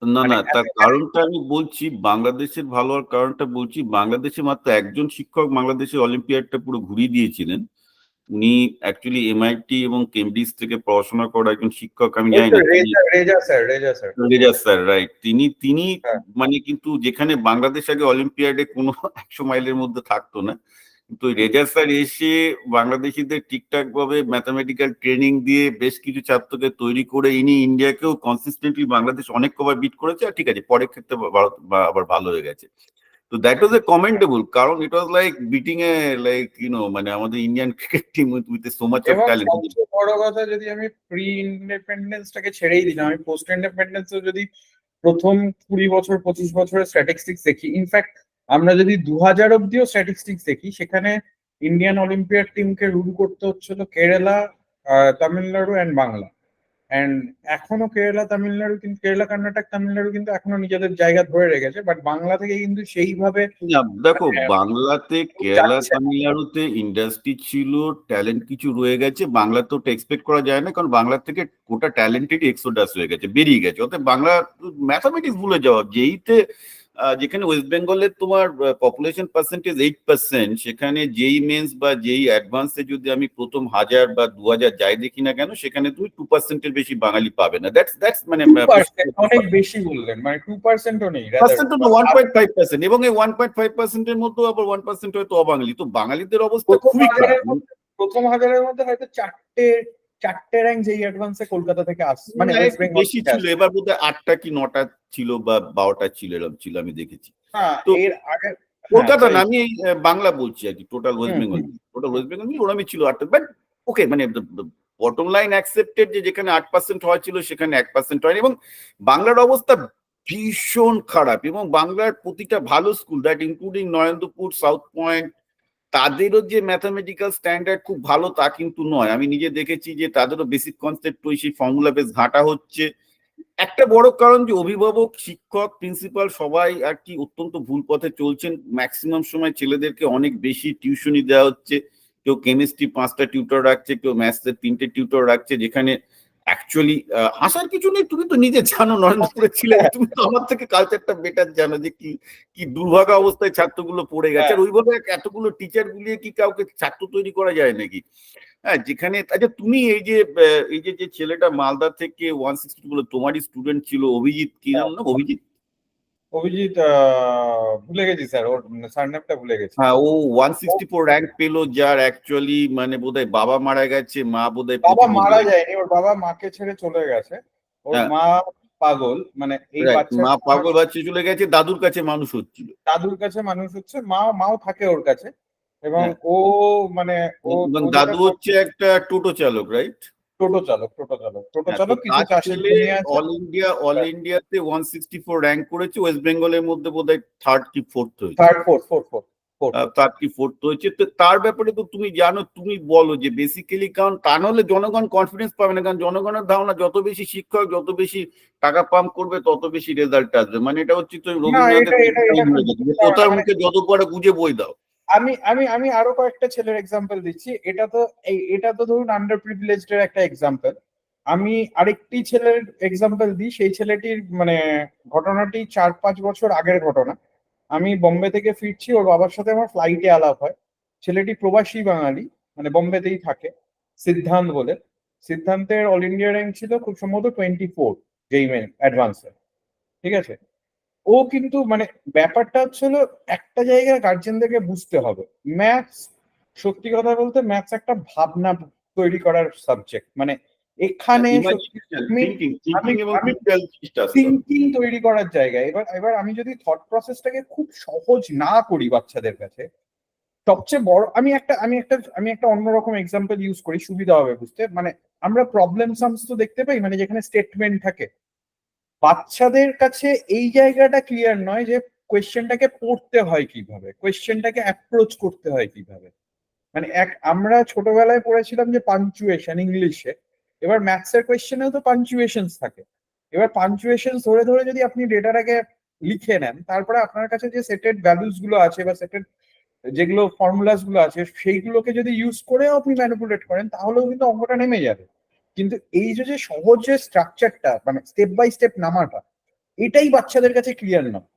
না মানে না, তার কারণটা আমি বলছি, বাংলাদেশের ভালো হওয়ার কারণটা বলছি। বাংলাদেশে মাত্র একজন শিক্ষক বাংলাদেশের অলিম্পিয়াডটা পুরো ঘুরিয়ে দিয়েছিলেন। উনি অ্যাকচুয়ালি এমআইটি এবং কেমব্রিজ থেকে পড়াশোনা করা একজন শিক্ষক, আমি জানি না। Reza sir Reza sir, right. তিনি হ্যাঁ। মানে কিন্তু যেখানে বাংলাদেশ আগে অলিম্পিয়াডে কোনো 100 মাইলের মধ্যে থাকতো না, কিন্তু রেজা স্যার এসে বাংলাদেশিদের ঠিকঠাক ভাবে ম্যাথামেটিক্যাল ট্রেনিং দিয়ে বেশ কিছু ছাত্রকে তৈরি করে ইনি ইন্ডিয়াকেও কনসিস্টেন্টলি বাংলাদেশ অনেক কবার বিট করেছে। আর ঠিক আছে, পরের ক্ষেত্রে ভারত আবার ভালো হয়ে গেছে। তো দ্যাট ওয়াজ এ কমেন্ডেবল, কারণ it was like beating a like মানে আমাদের Indian cricket team with so much of এবং ট্যালেন্ট। সবচেয়ে বড় কথা, যদি আমি প্রি ইন্ডিপেন্ডেন্সটাকে ছেড়েই দিলাম, আমি পোস্ট ইন্ডিপেন্ডেন্সে যদি প্রথম 20 বছর 25 বছরের স্ট্যাটিস্টিক্স দেখি, ইনফ্যাক্ট আমরা যদি 2000 অব্দিও স্ট্যাটিস্টিক্স দেখি, সেখানে ইন্ডিয়ান অলিম্পিয়াড টিমকে রুল করতে হচ্ছিল কেরালা, তামিলনাড়ু অ্যান্ড বাংলা। এন্ড এখনো কেরালা তামিলনাড়ু কিন্তু, কেরালা কর্ণাটক তামিলনাড়ু কিন্তু এখনো নিজেদের জায়গা ধরে রেখেছে, বাট বাংলা থেকে কিন্তু সেইভাবে না, দেখো, মানে বাংলাতে কেরালা যাচ্ছে না। তামিলনাড়ুতে ইন্ডাস্ট্রি ছিল, ট্যালেন্ট কিছু রয়ে গেছে। বাংলাতে ওটা এক্সপেক্ট করা যায় না, কারণ বাংলা থেকে গোটা ট্যালেন্টেড এক্সোডাস হয়ে গেছে, বেরিয়ে গেছে। অতএব বাংলা ম্যাথামেটিক্স ভুলে যাওয়া। যেইতে যেখানে ওয়েস্ট বেঙ্গলের তোমার পপুলেশন পার্সেন্টেজ 8%, সেখানে যেই মেন্স বা যেই অ্যাডভান্সে যদি আমি প্রথম 1000 বা 2000 যাই দেখি না কেন, সেখানে তুমি 2%-এর বেশি বাঙালি পাবে না। দ্যাটস মানে 2% অনেক বেশি বললেন, মানে 2%ও নেই, পার্সেন্ট তো 1.5%, এবং এই 1.5%-এর মধ্যে আবার 1% হয়তো অবাঙালি। তো বাঙালিদের অবস্থা খুবই খারাপ। প্রথম হাজারের মধ্যে হয়তো চারটে র্যাঙ্ক যেই অ্যাডভান্সে কলকাতা থেকে আসছে, মানে না, ওয়েস্ট একটু বেঙ্গল বেশি ছিল, এবার বোধহয় 8টা কি 9টা ছিল বা 12টা ছিল, এরকম ছিল আমি দেখেছি। তো এর আগে কলকাতা না, আমি এই বাংলা বলছি আর কি, টোটাল ওয়েস্ট হুম, বেঙ্গল নিয়ে ওরমই ছিল 8টা। বাট ওকে, মানে বটম লাইন অ্যাকসেপ্টেড যে যেখানে 8% হওয়া ছিল সেখানে 1% হয়নি। এবং বাংলার অবস্থা ভীষণ খারাপ, এবং বাংলার প্রতিটা ভালো school, that including Narendrapur, south point, তাদেরও যে ম্যাথামেটিক্যাল স্ট্যান্ডার্ড খুব ভালো তা কিন্তু নয়। আমি নিজে দেখেছি যে তাদেরও বেসিক কনসেপ্ট ওই সেই ফর্মুলা বেস ঘাটা হচ্ছে। একটা বড় কারণ যে অভিভাবক, শিক্ষক, প্রিন্সিপাল সবাই আর কি অত্যন্ত ভুল পথে চলছেন। ম্যাক্সিমাম সময় ছেলেদেরকে অনেক বেশি টিউশনি দেওয়া হচ্ছে। কেউ কেমিস্ট্রি 5টা টিউটর রাখছে, কেউ ম্যাথসের 3টে টিউটর রাখছে, যেখানে অ্যাকচুয়ালি হাসার কিছু নেই। তুমি তো নিজে জানো, নরেন্দ্রপুরের ছিলে, তুমি তো আমার থেকে কালচারটা বেটার জানো যে কি কি দুর্ভাগা অবস্থায় ছাত্রগুলো পড়ে গেছে। আর ওইভাবে এতগুলো টিচার গুলিয়ে কি কাউকে ছাত্র তৈরি করা যায় নাকি? হ্যাঁ, যেখানে আচ্ছা, তুমি এই যে ছেলেটা মালদা থেকে 160 বলে তোমারই স্টুডেন্ট ছিল, অভিজিৎ, কি নাম না, অভিজিৎ? অভিজিৎ, ভুলে গেছি স্যার, ওর সারনেমটা ভুলে গেছি। হ্যাঁ, ও 164 র্যাঙ্ক পেলো, যার অ্যাকচুয়ালি মানে বোধহয় বাবা মারা গেছে, মা বোধহয় বাবা মারা যায়নি, ওর বাবা মাকে ছেড়ে চলে গেছে। ওর হ্যাঁ, মা পাগল, মানে এই right, বাচ্চা মা পাগল বাচ্চা চলে গেছে, দাদুর কাছে মানুষ হচ্ছিল। দাদুর কাছে মানুষ হচ্ছে, মাও থাকে ওর কাছে। এবং হ্যাঁ, ও মানে ও এবং ও যেটা দাদু হচ্ছে একটা টোটো চালক, রাইট? টোটো হ্যাঁ, তো চালক, কিছু তার চাষের ছেলে জমি আছে। অল ইন্ডিয়াতে 164 র্যাঙ্ক করেছে, ওয়েস্ট বেঙ্গলের মধ্যে বোধহয় থার্ড কি ফোর্থ হয়েছে। তার কি ফোর্থ হয়েছে। তো তার ব্যাপারে তো তুমি জানো, তুমি বলো যে বেসিক্যালি, কারণ তা নাহলে জনগণ কনফিডেন্স পাবে না। কারণ জনগণের ধারণা যত বেশি শিক্ষক, যত বেশি টাকা পাম্প করবে, তত বেশি রেজাল্ট আসবে। মানে এটা হচ্ছে তো রবীন্দ্রনাথের কোথার মুখে যত পড়ে গুজে বই দাও। আমি আমি আমি আরো কয়েকটা ছেলের এক্সাম্পল দিচ্ছি। এটা তো ধরুন আন্ডার প্রিভিলেজড এর একটা এক্সাম্পল। আমি আরেকটি ছেলের এক্সাম্পল দিই। সেই ছেলেটির মানে ঘটনাটি 4-5 বছর আগের ঘটনা। আমি বোম্বে থেকে ফিরছি, ওর বাবার সাথে আমার ফ্লাইটে আলাপ হয়। ছেলেটি প্রবাসী বাঙালি, মানে বোম্বেতেই থাকে, সিদ্ধান্ত বলে। সিদ্ধান্তের অল ইন্ডিয়া র্যাঙ্ক ছিল খুব সম্ভবত 24, যেই মেন অ্যাডভান্সে, ঠিক আছে। ও কিন্তু মানে ব্যাপারটা হচ্ছিল, একটা জায়গায় গার্জেনদেরকে বুঝতে হবে, ম্যাথস, সত্যি কথা বলতে ম্যাথস একটা ভাবনা তৈরি করার সাবজেক্ট। মানে এখানে থিঙ্কিং তৈরি করার জায়গা। এবার আমি যদি থট প্রসেসটাকে খুব সহজ না করি বাচ্চাদের কাছে, সবচেয়ে বড়, আমি একটা অন্যরকম এক্সাম্পল ইউজ করি, সুবিধা হবে বুঝতে। মানে আমরা প্রবলেম সামস তো দেখতে পাই, মানে যেখানে স্টেটমেন্ট থাকে। বাচ্চাদের কাছে এই জায়গাটা ক্লিয়ার নয় যে কোয়েশ্চেনটাকে পড়তে হয় কিভাবে, কোয়েশ্চেনটাকে অ্যাপ্রোচ করতে হয় কিভাবে। মানে আমরা ছোটবেলায় পড়েছিলাম যে পাঞ্চুয়েশন ইংলিশে, এবার ম্যাথসের কোয়েশ্চেনেও তো পাঞ্চুয়েশন থাকে। এবার পাঞ্চুয়েশন ধরে ধরে যদি আপনি ডেটাটাকে লিখে নেন, তারপরে আপনার কাছে যে সেটেড ভ্যালুস গুলো আছে বা সেটেড যেগুলো ফর্মুলাস গুলো আছে সেইগুলোকে যদি ইউজ করেও আপনি ম্যানিপুলেট করেন, তাহলেও কিন্তু অঙ্কটা নেমে যাবে। কিন্তু এই যে যে সহজ যে স্ট্রাকচারটা, মানে স্টেপ বাই স্টেপ নামাটা, এটাই বাচ্চাদের কাছে ক্লিয়ার নয়।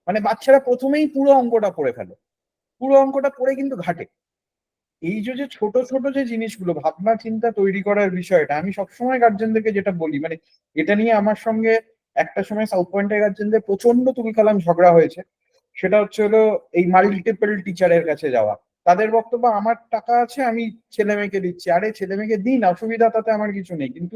মানে বাচ্চারা প্রথমেই পুরো অঙ্কটা পড়ে ফেলে, পুরো অঙ্কটা পড়ে কিন্তু ঘাটে। এই যে যে ছোট ছোট যে জিনিসগুলো, ভাবনা চিন্তা তৈরি করার বিষয়টা, আমি সবসময় গার্জেনদেরকে যেটা বলি, মানে এটা নিয়ে আমার সঙ্গে একটা সময় সাউথ পয়েন্টের গার্জেনদের প্রচন্ড তুলকালাম ঝগড়া হয়েছে। সেটা হচ্ছে হলো এই মাল্টিপল টিচারের কাছে যাওয়া। তাদের বক্তব্য, আমার টাকা আছে, আমি ছেলে মেয়েকে দিচ্ছি। আরে ছেলে মেয়েকে দিন, অসুবিধা তাতে আমার কিছু নেই, কিন্তু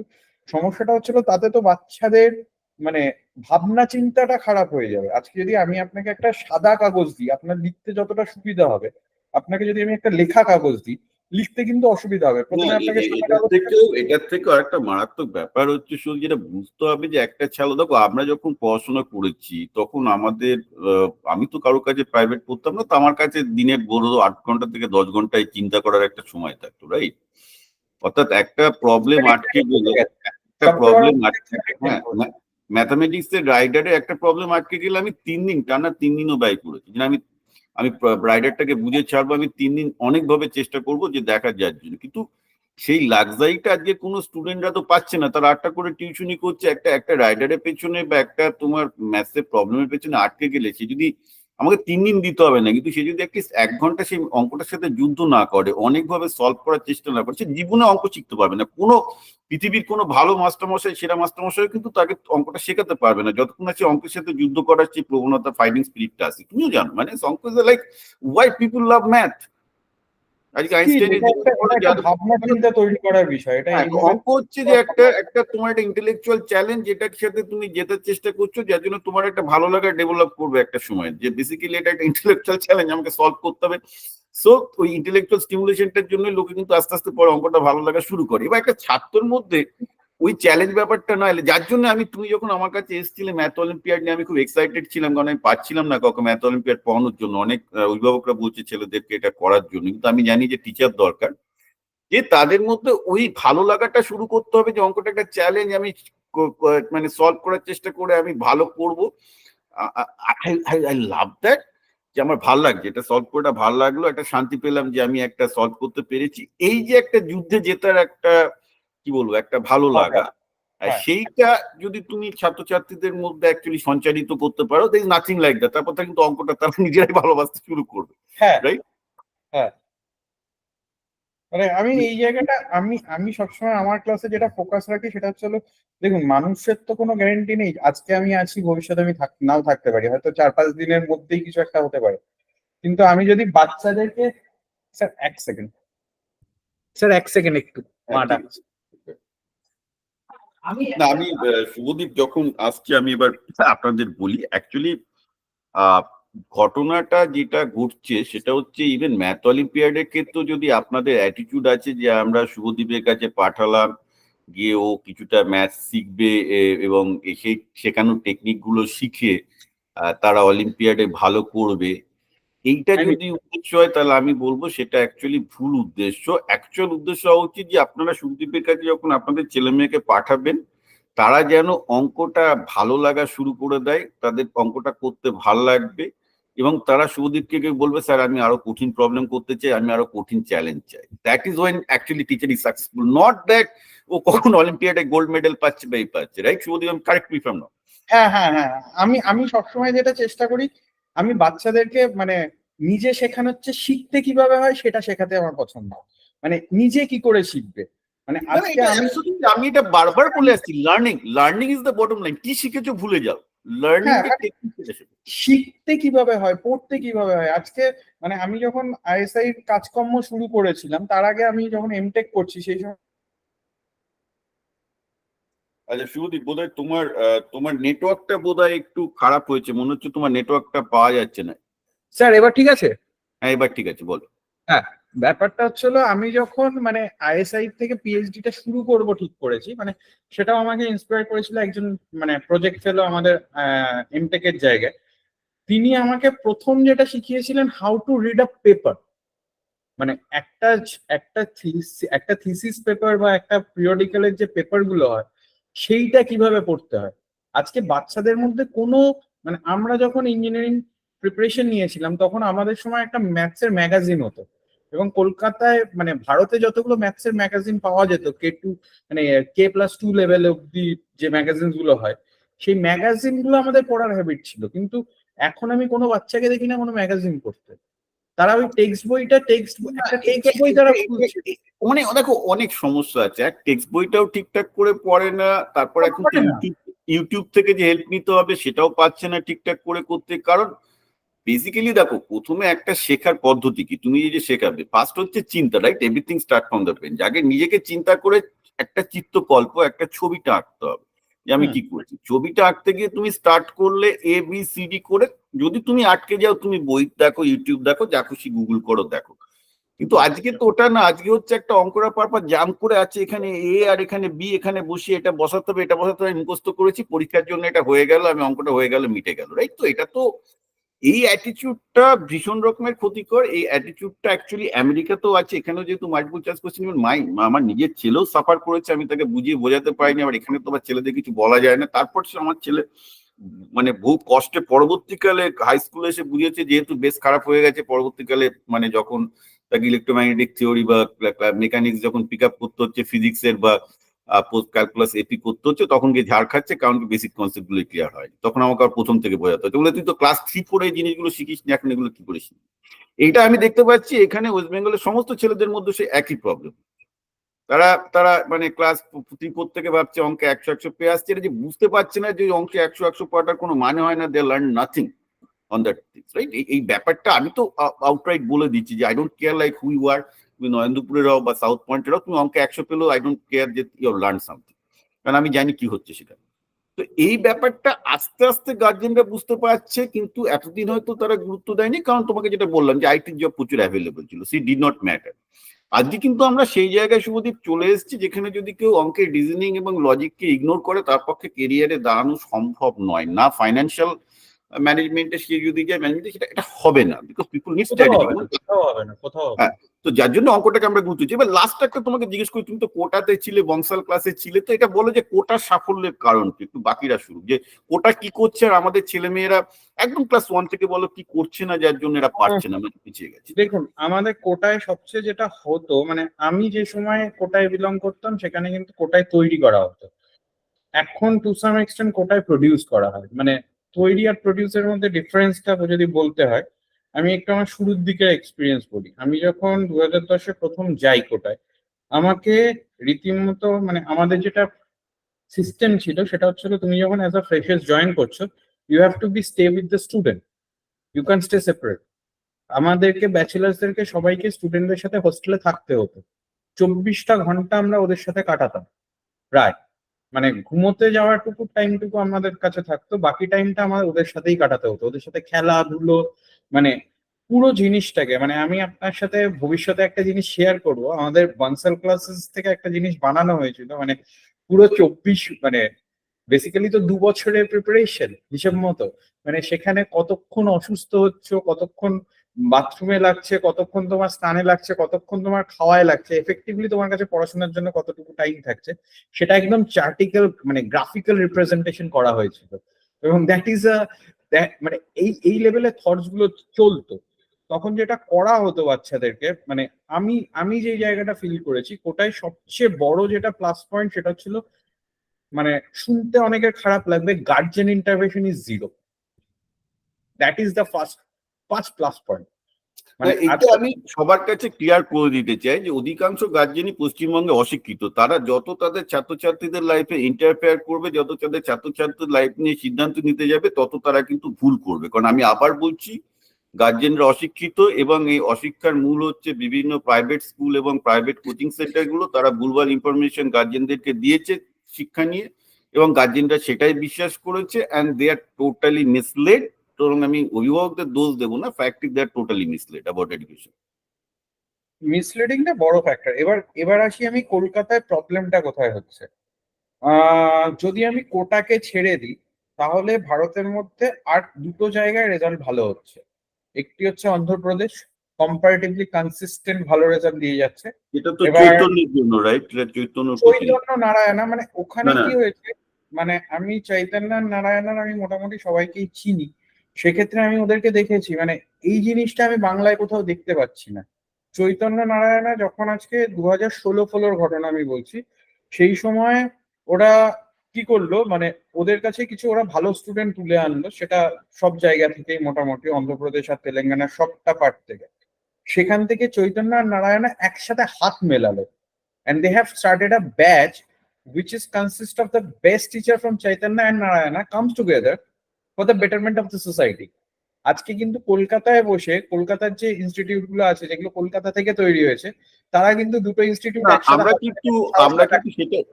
সমস্যাটা হচ্ছিল তাতে তো বাচ্চাদের মানে ভাবনা চিন্তাটা খারাপ হয়ে যাবে। আজকে যদি আমি আপনাকে একটা সাদা কাগজ দিই, আপনার লিখতে যতটা সুবিধা হবে, আপনাকে যদি আমি একটা লেখা কাগজ দিই, লিখতে কিন্তু অসুবিধা হবে। না, প্রথমে আপনাকে সাদা এটার কাগজ। থেকেও আরেকটা মারাত্মক ব্যাপার হচ্ছে, শুধু যেটা বুঝতে হবে যে একটা ছেলে, দেখো আমরা যখন পড়াশোনা করেছি তখন আমাদের আমি তো কারোর কাছে প্রাইভেট পড়তাম না, তো আমার কাছে দিনের বড় 8 ঘন্টা থেকে 10 ঘন্টায় চিন্তা করার একটা সময় থাকতো, রাইট? অর্থাৎ একটা প্রবলেম আটকে গেলে, একটা সবচেয়ে বড় প্রবলেম কথা, আটকে, হ্যাঁ, ম্যাথামেটিক্স এর রাইডারে একটা প্রবলেম আটকে গেলে আমি 3 দিন টানা 3 দিনও ব্যয় করেছি। যে আমি আমি রাইডারটাকে বুঝে ছাড়বো, আমি 3 দিন অনেকভাবে চেষ্টা করব যে দেখা যাওয়ার জন্য। কিন্তু সেই লাক্সারিটা আজকে কোনো স্টুডেন্টরা তো পাচ্ছে না। তারা 8টা করে টিউশনি করছে, একটা একটা রাইডারের পেছনে বা একটা তোমার ম্যাথসের প্রবলেমের পেছনে আটকে গেলে, সে যদি, আমাকে 3 দিন দিতে হবে না, কিন্তু সে যদি অ্যাটলিস্ট 1 ঘন্টা সেই অঙ্কটার সাথে যুদ্ধ না করে, অনেকভাবে সলভ করার চেষ্টা না করে, সে জীবনে অঙ্ক শিখতে পারবে না। কোনো পৃথিবীর কোনো ভালো মাস্টারমশাই, সেরা মাস্টারমশাই কিন্তু তাকে অঙ্কটা শেখাতে পারবে না যতক্ষণ না সে অঙ্কের সাথে যুদ্ধ করার যে প্রবণতা, ফাইটিং স্পিরিটটা আছে। তুমিও জানো, মানে অঙ্ক is like why people love math. আজকে স্কিল, আইনস্টাইনের এটা একটা এটা একটা ভাবনা চিন্তা তৈরি করার বিষয়, এটা হ্যাঁ, এইভাবে। অঙ্ক হচ্ছে যে একটা একটা তোমার একটা ইন্টেলেকচুয়াল চ্যালেঞ্জ, যেটার সাথে তুমি যেতে চেষ্টা করছো, যার জন্য তোমার একটা ভালো লাগা ডেভেলপ করবে একটা সময়, যে বেসিক্যালি এটা একটা ইন্টেলেকচুয়াল চ্যালেঞ্জ, আমাকে সলভ করতে হবে। সো ওই ইন্টেলেকচুয়াল স্টিমুলেশনটার জন্য লোকে কিন্তু আস্তে আস্তে পরে অঙ্কটা ভালো লাগা শুরু করে। এবার একটা ছাত্রের মধ্যে ওই চ্যালেঞ্জ ব্যাপারটা না এলে, যার জন্য তুমি যখন আমার কাছে এসেছিলে ম্যাথ অলিম্পিয়াড নিয়ে, আমি খুব এক্সাইটেড ছিলাম, কারণ আমি পাচ্ছিলাম না কাউকে ম্যাথ অলিম্পিয়াড পড়ানোর জন্য। অনেক অভিভাবকরা বলছে ছেলেদেরকে এটা করার জন্য, কিন্তু আমি জানি যে টিচার দরকার, যে তাদের মধ্যে ওই ভালো লাগাটা শুরু করতে হবে, যে অঙ্কটা একটা চ্যালেঞ্জ, আমি মানে সলভ করার চেষ্টা করে আমি ভালো করবো। আই লাভ দ্যাট, যে আমার ভালো লাগছে, এটা সলভ করে ভালো লাগলো, একটা শান্তি পেলাম যে আমি একটা সলভ করতে পেরেছি। এই যে একটা যুদ্ধে জেতার একটা, কি বলবো, একটা ভালো লাগা, আর হ্যাঁ, সেইটা যদি তুমি ছাত্রছাত্রীদের মধ্যে অ্যাকচুয়ালি সঞ্চারিত করতে পারো, there is nothing like that, তারপর কিন্তু অঙ্কটা তারা নিজেরাই ভালোবাসতে শুরু করবে, হ্যাঁ, রাইট? হ্যাঁ। মানে আমি এই জায়গাটা, আমি আমি সবসময় আমার ক্লাসে যেটা ফোকাস রাখি সেটা হচ্ছে হলো, দেখুন মানুষের তো কোনো গ্যারেন্টি নেই, আজকে আমি আছি ভবিষ্যতে আমি নাও থাকতে পারি, হয়তো 4-5 দিনের মধ্যেই কিছু একটা হতে পারে। কিন্তু আমি যদি বাচ্চাদেরকে, স্যার 1 সেকেন্ড, স্যার 1 সেকেন্ড একটু, হ্যাঁ, মা ঠিক ডাকছে। আছে। না, আমি শুভদীপ যখন আসছি, আমি এবার আপনাদের বলি অ্যাকচুয়ালি ঘটনাটা যেটা ঘটছে সেটা হচ্ছে, ইভেন ম্যাথ অলিম্পিয়াডের ক্ষেত্রেও যদি আপনাদের অ্যাটিটিউড আছে যে আমরা শুভদীপের কাছে পাঠালাম, গিয়ে ও কিছুটা ম্যাথ শিখবে, এবং সেই শেখানোর টেকনিক গুলো শিখে তারা অলিম্পিয়াডে ভালো করবে, এইটা যদি উদ্দেশ্য হয়, তাহলে আমি বলবো সেটা অ্যাকচুয়ালি ভুল উদ্দেশ্য। অ্যাকচুয়াল উদ্দেশ্য হওয়া উচিত যে আপনারা সুদীপের কাছে যখন আপনাদের ছেলে মেয়েকে পাঠাবেন, তারা যেন অঙ্কটা ভালো লাগা শুরু করে দেয়, তাদের অঙ্কটা করতে ভালো লাগবে, এবং তারা শুভদীপকে গিয়ে বলবে, স্যার আমি আরো কঠিন প্রবলেম করতে চাই, আমি আরো কঠিন চ্যালেঞ্জ চাই। That is when actually teacher is successful, not that ও কখন অলিম্পিয়াডে গোল্ড মেডেল পাচ্ছে বা এই পাচ্ছে, রাইট শুভদীপ? আমি কারেক্ট মি ফ্রম নট। হ্যাঁ, হ্যাঁ, হ্যাঁ। আমি আমি সবসময় যেটা চেষ্টা করি, আমি বাচ্চাদেরকে মানে নিজে শেখানোর চেয়ে শিখতে কিভাবে হয় সেটা শেখাতে আমার পছন্দ। মানে নিজে কি করে শিখবে, মানে না, না, আজকে এটা আমি, absolutely, আমি এটা বারবার বলে আসছি, learning learning is the bottom line. কি শিখেছো ভুলে যাও, লার্নিং হ্যাঁ, এর মানে টেকনিক শেখো। শিখতে কিভাবে হয়, পড়তে কিভাবে হয়। আজকে মানে আমি যখন আইএসআই কাজকর্ম শুরু করেছিলাম, তার আগে আমি যখন এমটেক করছি সেই সময়। আচ্ছা শুভদীপ, বোধহয় তোমার তোমার নেটওয়ার্কটা বোধহয় একটু খারাপ হয়েছে, মনে হচ্ছে তোমার নেটওয়ার্কটা পাওয়া যাচ্ছে না। স্যার এবার ঠিক আছে? হ্যাঁ এবার ঠিক আছে বলো। হ্যাঁ, ব্যাপারটা হচ্ছিল আমি যখন মানে আইএসআই থেকে পিএইচডি টা শুরু করব ঠিক করেছি, মানে সেটাও আমাকে ইন্সপায়ার করেছিল একজন মানে প্রজেক্ট ফেলো আমাদের এমটেক এর জায়গায়। তিনি আমাকে প্রথম যেটা শিখিয়েছিলেন how to read a paper, মানে একটা একটা থিসিস পেপার বা একটা পিরিয়ডিক্যালের যে পেপার গুলো হয় সেইটা কিভাবে পড়তে হয়। আজকে বাচ্চাদের মধ্যে কোনো মানে আমরা যখন ইঞ্জিনিয়ারিং প্রিপারেশন নিয়েছিলাম তখন আমাদের সময় একটা ম্যাথসের ম্যাগাজিন হতো, এবং কলকাতায় মানে ভারতে যতগুলো ম্যাথসের ম্যাগাজিন পাওয়া যেত K2 মানে K+2 লেভেল অব্দি যে ম্যাগাজিন গুলো হয়, সেই ম্যাগাজিন গুলো আমাদের পড়ার হ্যাবিট ছিল। কিন্তু এখন আমি কোনো বাচ্চাকে দেখি না কোনো ম্যাগাজিন পড়তে, তারা ওই টেক্সট বইটা একটা টেক্সট বই তারা খুলছে। মানে দেখো অনেক সমস্যা আছে, এক টেক্সট বইটাও ঠিকঠাক করে পড়ে না, তারপর এখন তো পড়ে না। ইউটিউব থেকে যে হেল্প নিতে হবে সেটাও পাচ্ছে না ঠিকঠাক করে করতে। কারণ বেসিক্যালি দেখো প্রথমে একটা শেখার পদ্ধতি কি, তুমি যে শেখাবে ফার্স্ট হচ্ছে চিন্তা, right? Everything start from the brain. আগে নিজেকে চিন্তা করে একটা চিত্রকল্প, একটা ছবিটা আঁকতে হবে যে আমি হুম। কি করছি। ছবিটা আঁকতে গিয়ে তুমি স্টার্ট করলে ABCD করে, যদি তুমি আটকে যাও তুমি বই দেখো, ইউটিউব দেখো, যা খুশি গুগল করো দেখো। কিন্তু আজকে তো ওটা না, আজকে হচ্ছে একটা অঙ্করা পারপার জাম করে আছে, এখানে এ আর এখানে বি, এখানে বসিয়ে এটা বসাতে হবে, এটা বসাতে হবে, মুখস্থ করেছি পরীক্ষার জন্য, এটা হয়ে গেল, আমি অঙ্কটা হয়ে গেল, মিটে গেল, রাইট? তো এটা তো এই অ্যাটিটিউডটা ভীষণ রকমের ক্ষতিকর। এই অ্যাটিটিউডটা অ্যাকচুয়ালি আমেরিকাতেও আছে, এখানেও যেহেতু মাল্টিপল চয়েস কোশ্চেন আমার নিজের ছেলেও সাফার করেছে, আমি তাকে বুঝিয়ে বোঝাতে পারিনি। আবার এখানে তো আমার ছেলেদের কিছু বলা যায় না। তারপর সে আমার ছেলে মানে বহু কষ্টে পরবর্তীকালে হাই স্কুলে এসে বুঝিয়েছে, যেহেতু বেশ খারাপ হয়ে গেছে পরবর্তীকালে, মানে যখন তাকে ইলেকট্রোম্যাগনেটিক থিওরি বা মেকানিক্স যখন পিক আপ করতে হচ্ছে, ফিজিক্সের বা পোস্ট ক্যালকুলাস এপি করতে হচ্ছে, তখন গিয়ে ঝাড় খাচ্ছে, কারণ বেসিক কনসেপ্ট গুলো ক্লিয়ার হয়। তখন আমাকে আর প্রথম থেকে বোঝাতে হচ্ছে, বলে তুই তো ক্লাস 3-4 এই জিনিসগুলো শিখিস না, এখন এগুলো কি করে শিখিস? এইটা আমি দেখতে পাচ্ছি এখানে ওয়েস্ট বেঙ্গলের সমস্ত ছেলেদের মধ্যে সে একই প্রবলেম। তারা তারা মানে ক্লাস 3-4 থেকে ভাবছে অঙ্কে 100 পেয়ে আসছে, এটা যে বুঝতে পারছে না যে অঙ্কে 100 পাওয়াটার কোনো মানে হয় না। They learn nothing on that things, right? এই ব্যাপারটা আমি তো আউটরাইট বলে দিচ্ছি যে I don't care like who you are, তুমি নরেন্দ্রপুরের হও বা সাউথ পয়েন্টের হও, তুমি অঙ্কে 100 পেলেও আই ডোন্ট কেয়ার যে ইউ লার্ন সামথিং, কারণ আমি জানি কি হচ্ছে সেখানে। তো এই ব্যাপারটা আস্তে আস্তে গার্জেনরা বুঝতে পারছে, কিন্তু এতদিন হয়তো তারা গুরুত্ব দেয়নি, কারণ তোমাকে যেটা বললাম যে আইটির জব প্রচুর অ্যাভেলেবল ছিল, সি ডিড নট ম্যাটার। আজকে কিন্তু আমরা সেই জায়গায় শুভদীপ চলে এসেছি যেখানে যদি কেউ অঙ্কের রিজনিং এবং লজিককে ইগনোর করে তার পক্ষে কেরিয়ারে দাঁড়ানো সম্ভব নয়। না ফাইন্যান্সিয়াল ম্যানেজমেন্টে সে যদি যায় ম্যানেজমেন্টে, সেটা এটা হবে না, বিকজ পিপল নিড স্ট্র্যাটেজি। হ্যাঁ, তো যার জন্য অঙ্কটাকে আমরা গুরুত্ব দিচ্ছি। এবার লাস্ট একটা তোমাকে জিজ্ঞেস করি, তুমি তো কোটাতে ছিলে, বংশাল ক্লাসে ছিলে, তো এটা বলো যে কোটার সাফল্যের কারণ কি, একটু বাকিরা শুরু, যে কোটা কি করছে আর আমাদের ছেলে মেয়েরা একদম ক্লাস 1 থেকে বলো কি করছে না যার জন্য এরা পারছে না, আমরা পিছিয়ে গেছি। দেখুন, আমাদের কোটায় সবচেয়ে যেটা হতো, মানে আমি যে সময় কোটায় বিলং করতাম সেখানে কিন্তু কোটায় তৈরি করা হতো। এখন টু সাম এক্সটেন্ট কোটায় প্রডিউস করা হয়। মানে তৈরি আর প্রডিউসের মধ্যে ডিফারেন্সটা যদি বলতে হয়, আমি একটু আমার শুরুর দিকে এক্সপিরিয়েন্স বলি। আমি যখন 2010-এ প্রথম যাই কোটায়, আমাকে রীতিমতো মানে আমাদের যেটা সিস্টেম ছিল সেটা হচ্ছিল, তুমি যখন অ্যাজ আ ফ্রেশার্স জয়েন করছো, you have to be stay with the student, you can stay separate. আমাদেরকে ব্যাচেলার্সদেরকে সবাইকে স্টুডেন্টদের সাথে হোস্টেলে থাকতে হতো। 24টা ঘন্টা আমরা ওদের সাথে কাটাতাম প্রায়, মানে ঘুমোতে যাওয়াটুকু টাইমটুকু আমাদের কাছে থাকতো, বাকি টাইমটা আমাদের ওদের সাথেই কাটাতে হতো, ওদের সাথে খেলাধুলো, মানে পুরো জিনিসটাকে। মানে আমি আপনার সাথে ভবিষ্যতে একটা জিনিস শেয়ার করব, আমাদের বানসাল ক্লাসেস থেকে একটা জিনিস বানানো হয়েছিল, মানে পুরো 24 মানে বেসিক্যালি তো 2 বছরের প্রিপারেশন হিসেব মতো। মানে সেখানে কতক্ষণ অসুস্থ হচ্ছে, কতক্ষণ বাথরুমে লাগছে, কতক্ষণ তোমার স্নানে লাগছে, কতক্ষণ তোমার খাওয়ায় লাগছে, এফেক্টিভলি তোমার কাছে পড়াশোনার জন্য কতটুকু টাইম থাকছে, সেটা একদম চার্টিক্যাল মানে গ্রাফিক্যাল রিপ্রেজেন্টেশন করা হয়েছিল। এবং দ্যাট ইজ আ মানে এই লেভেলের থটস গুলো চলতো তখন। যেটা করা হতো বাচ্চাদেরকে, মানে আমি আমি যে জায়গাটা ফিল করেছি কোটায় সবচেয়ে বড় যেটা প্লাস পয়েন্ট সেটা ছিল, মানে শুনতে অনেকের খারাপ লাগবে, guardian intervention is zero. That is the first plus point. মানে এটা আমি সবার কাছে ক্লিয়ার করে দিতে চাই যে অধিকাংশ গার্জেনই পশ্চিমবঙ্গে অশিক্ষিত। তারা যত তাদের ছাত্রছাত্রীদের লাইফে ইন্টারফেয়ার করবে, যত তাদের ছাত্রছাত্রীর লাইফ নিয়ে সিদ্ধান্ত নিতে যাবে, তত তারা কিন্তু ভুল করবে। কারণ আমি আবার বলছি, গার্জেনরা অশিক্ষিত, এবং এই অশিক্ষার মূল হচ্ছে বিভিন্ন প্রাইভেট স্কুল এবং প্রাইভেট কোচিং সেন্টার গুলো। তারা ভুলভাল ইনফরমেশন গার্জেনদেরকে দিয়েছে শিক্ষা নিয়ে, এবং গার্জেনরা সেটাই বিশ্বাস করেছে, and they are totally misled. সুতরাং আমি অভিভাবকদের দোষ দেবো না, fact is that totally misled about education. মিসলিডিংটা বড় ফ্যাক্টর। এবার আসি আমি কলকাতায় প্রবলেমটা কোথায় হচ্ছে। যদি আমি কোটাকে ছেড়ে দিই, তাহলে ভারতের মধ্যে আর দুটো জায়গায় রেজাল্ট ভালো হচ্ছে। একটি হচ্ছে অন্ধ্রপ্রদেশ, কম্পারেটিভলি কনসিস্টেন্ট ভালো রেজাল্ট দিয়ে যাচ্ছে। এটা তো এবার চৈতন্যের জন্য, রাইট? এটা চৈতন্যর প্রতি। চৈতন্য নারায়ণা, মানে ওখানে না না, কি হয়েছে, মানে আমি চৈতন্য নারায়ণার আমি মোটামুটি সবাইকেই চিনি, সেক্ষেত্রে আমি ওদেরকে দেখেছি, মানে এই জিনিসটা আমি বাংলায় কোথাও দেখতে পাচ্ছি না। চৈতন্য নারায়ণা যখন আজকে 2016-15 ঘটনা আমি বলছি, সেই সময় ওরা কি করলো, মানে ওদের কাছে কিছু ওরা ভালো স্টুডেন্ট তুলে আনলো, সেটা সব জায়গা থেকেই, মোটামুটি অন্ধ্রপ্রদেশ আর তেলেঙ্গানা সবটা পার্ট থেকে। সেখান থেকে চৈতন্য আর নারায়ণা একসাথে হাত মেলালো, and they have started a batch which is consist of the best teacher from Chaitanya and Narayana comes together for the betterment of the society. আজকে কিন্তু কলকাতায় বসে, কলকাতার যে ইনস্টিটিউট গুলো আছে যেগুলো কলকাতা থেকে তৈরি হয়েছে, তারা কিন্তু দুটো ইনস্টিটিউট না, একসাথে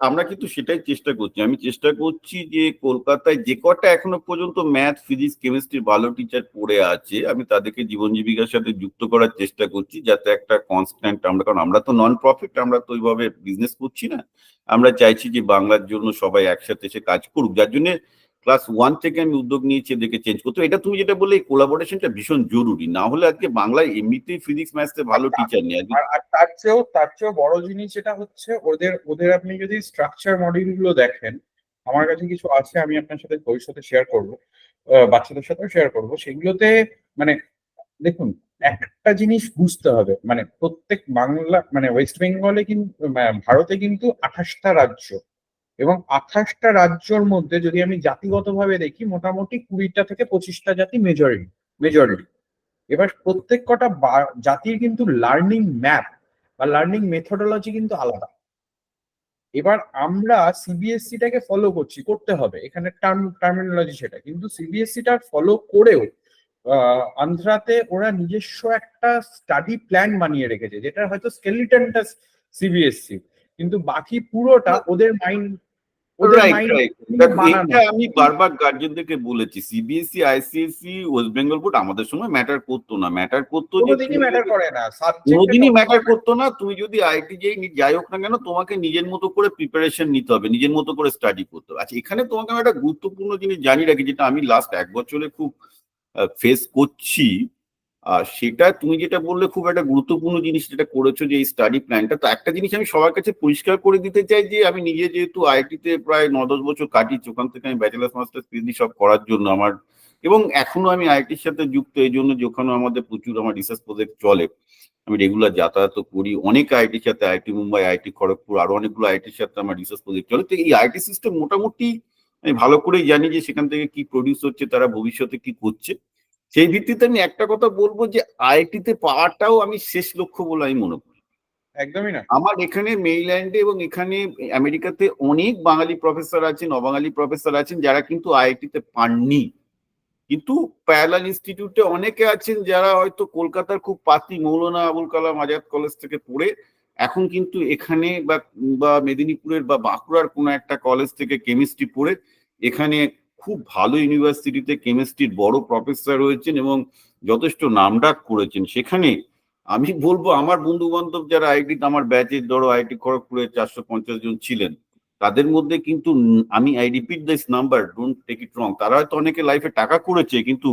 আমরা কিন্তু সেটাই চেষ্টা করছি। আমি চেষ্টা করছি যে কলকাতায় যে কটা এখনো পর্যন্ত ম্যাথ, ফিজিক্স, কেমিস্ট্রি ভালো টিচার পড়ে আছে, আমি তাদেরকে জীবন জীবিকার সাথে যুক্ত করার চেষ্টা করছি, যাতে একটা কনস্ট্যান্ট আমরা, কারণ আমরা তো নন প্রফিট, আমরা তো ওইভাবে বিজনেস করছি না। আমরা চাইছি যে বাংলার জন্য সবাই একসাথে এসে কাজ করুক, যার জন্য ক্লাস 1 থেকে আমি উদ্যোগ নিয়েছি এদেরকে চেঞ্জ করতে। এটা তুমি যেটা বললে, এই কোলাবোরেশনটা ভীষণ জরুরি, না হলে আজকে বাংলায় এমনিতেই ফিজিক্স ম্যাথসে ভালো টিচার নেই আজকে। আর তার চেয়েও বড় জিনিস যেটা হচ্ছে, ওদের আপনি যদি স্ট্রাকচার মডিউল গুলো দেখেন, আমার কাছে কিছু আছে, আমি আপনার সাথে ভবিষ্যতে শেয়ার করব, বাচ্চাদের সাথেও শেয়ার করব সেগুলোতে। মানে দেখুন, একটা জিনিস বুঝতে হবে, মানে প্রত্যেক বাংলা, মানে ওয়েস্ট বেঙ্গলে কিন্তু, ভারতে কিন্তু 28টা রাজ্য, এবং 28টা রাজ্যর মধ্যে যদি আমি জাতিগতভাবে দেখি, মোটামুটি 20টা থেকে 25টা জাতি মেজরিটি। এবার প্রত্যেক কটা জাতির কিন্তু লার্নিং ম্যাপ বা লার্নিং মেথোডোলজি কিন্তু আলাদা। এবার আমরা সিবিএসসি টাকে ফলো করতে হবে, এখানে টার্মিনোলজি সেটা, কিন্তু সিবিএসসি টা ফলো করেও আন্ধ্রাতে ওরা নিজস্ব একটা স্টাডি প্ল্যান বানিয়ে রেখেছে, যেটা হয়তো স্কেলিটনটা সিবিএসসি, কিন্তু বাকি পুরোটা ওদের মাইন্ড রাইট রাইট। বানানো। এটা আমি বারবার গার্জেনদেরকে বলেছি, CBSE, ICSE, West Bengal board আমাদের সময় ম্যাটার করতো না। ম্যাটার করতো যে কোনোদিনই ম্যাটার করে না, কোনোদিনই ম্যাটার করতো না। তুমি যদি আইআইটি যাই হোক না কেন, তোমাকে নিজের মতো করে প্রিপারেশন নিতে হবে, নিজের মতো করে স্টাডি করতে হবে। আচ্ছা, এখানে তোমাকে আমি একটা গুরুত্বপূর্ণ জিনিস জানিয়ে রাখি, যেটা আমি লাস্ট 1 বছরে খুব ফেস করছি। সেটা তুমি যেটা বললে, খুব একটা গুরুত্বপূর্ণ জিনিস যেটা করেছো, যে এই স্টাডি প্ল্যানটা। তো একটা জিনিস আমি সবার কাছে পরিষ্কার করে দিতে চাই, যে আমি নিজে যেহেতু আইআইটিতে প্রায় 9-10 বছর কাটিয়েছি, ওখান থেকে আমি ব্যাচেলার্স মাস্টার্স পিএইচডি সব করার জন্য আমার, এবং এখনো আমি আইআইটির সাথে যুক্ত এই জন্য যে ওখানে আমাদের প্রচুর আমার রিসার্চ প্রজেক্ট চলে, আমি রেগুলার যাতায়াত করি অনেক আইআইটির সাথে, আইআইটি মুম্বাই, আইআইটি খড়গপুর, আরো অনেকগুলো আইআইটির সাথে আমার রিসার্চ প্রজেক্ট চলে। তো এই আইআইটি সিস্টেম মোটামুটি আমি ভালো করেই জানি যে সেখান থেকে কি প্রডিউস হচ্ছে, তারা ভবিষ্যতে কি করছে। সেই ভিত্তিতে আমি একটা কথা বলবো, যে আইআইটিতে পাওয়াটাও আমি শেষ লক্ষ্য বলে আমি মনে করি। একদমই না। আমার এখানে মেইল্যান্ডে এবং এখানে আমেরিকাতে অনেক বাঙালি প্রফেসর আছেন, অবাঙালি প্রফেসর আছেন, যারা কিন্তু আইআইটিতে পাননি, কিন্তু প্যারালাল ইনস্টিটিউটে অনেকে আছেন যারা হয়তো কলকাতার খুব পাতি মৌলানা আবুল কালাম আজাদ কলেজ থেকে পড়ে এখন কিন্তু এখানে বা মেদিনীপুরের বা বাঁকুড়ার কোনো একটা কলেজ থেকে কেমিস্ট্রি পড়ে এখানে খুব ভালো ইউনিভার্সিটিতে কেমিস্ট্রির বড় প্রফেসর হয়েছেন এবং যথেষ্ট নামডাক করেছেন সেখানে। আমি বলবো, আমার বন্ধু বান্ধব যারা আইআইটি, আমার ব্যাচের ধরো আইআইটি খড়গপুরে 450 জন ছিলেন, তাদের মধ্যে কিন্তু আমি I repeat this number, don't take it wrong, তারা হয়তো অনেকে লাইফে টাকা করেছে, কিন্তু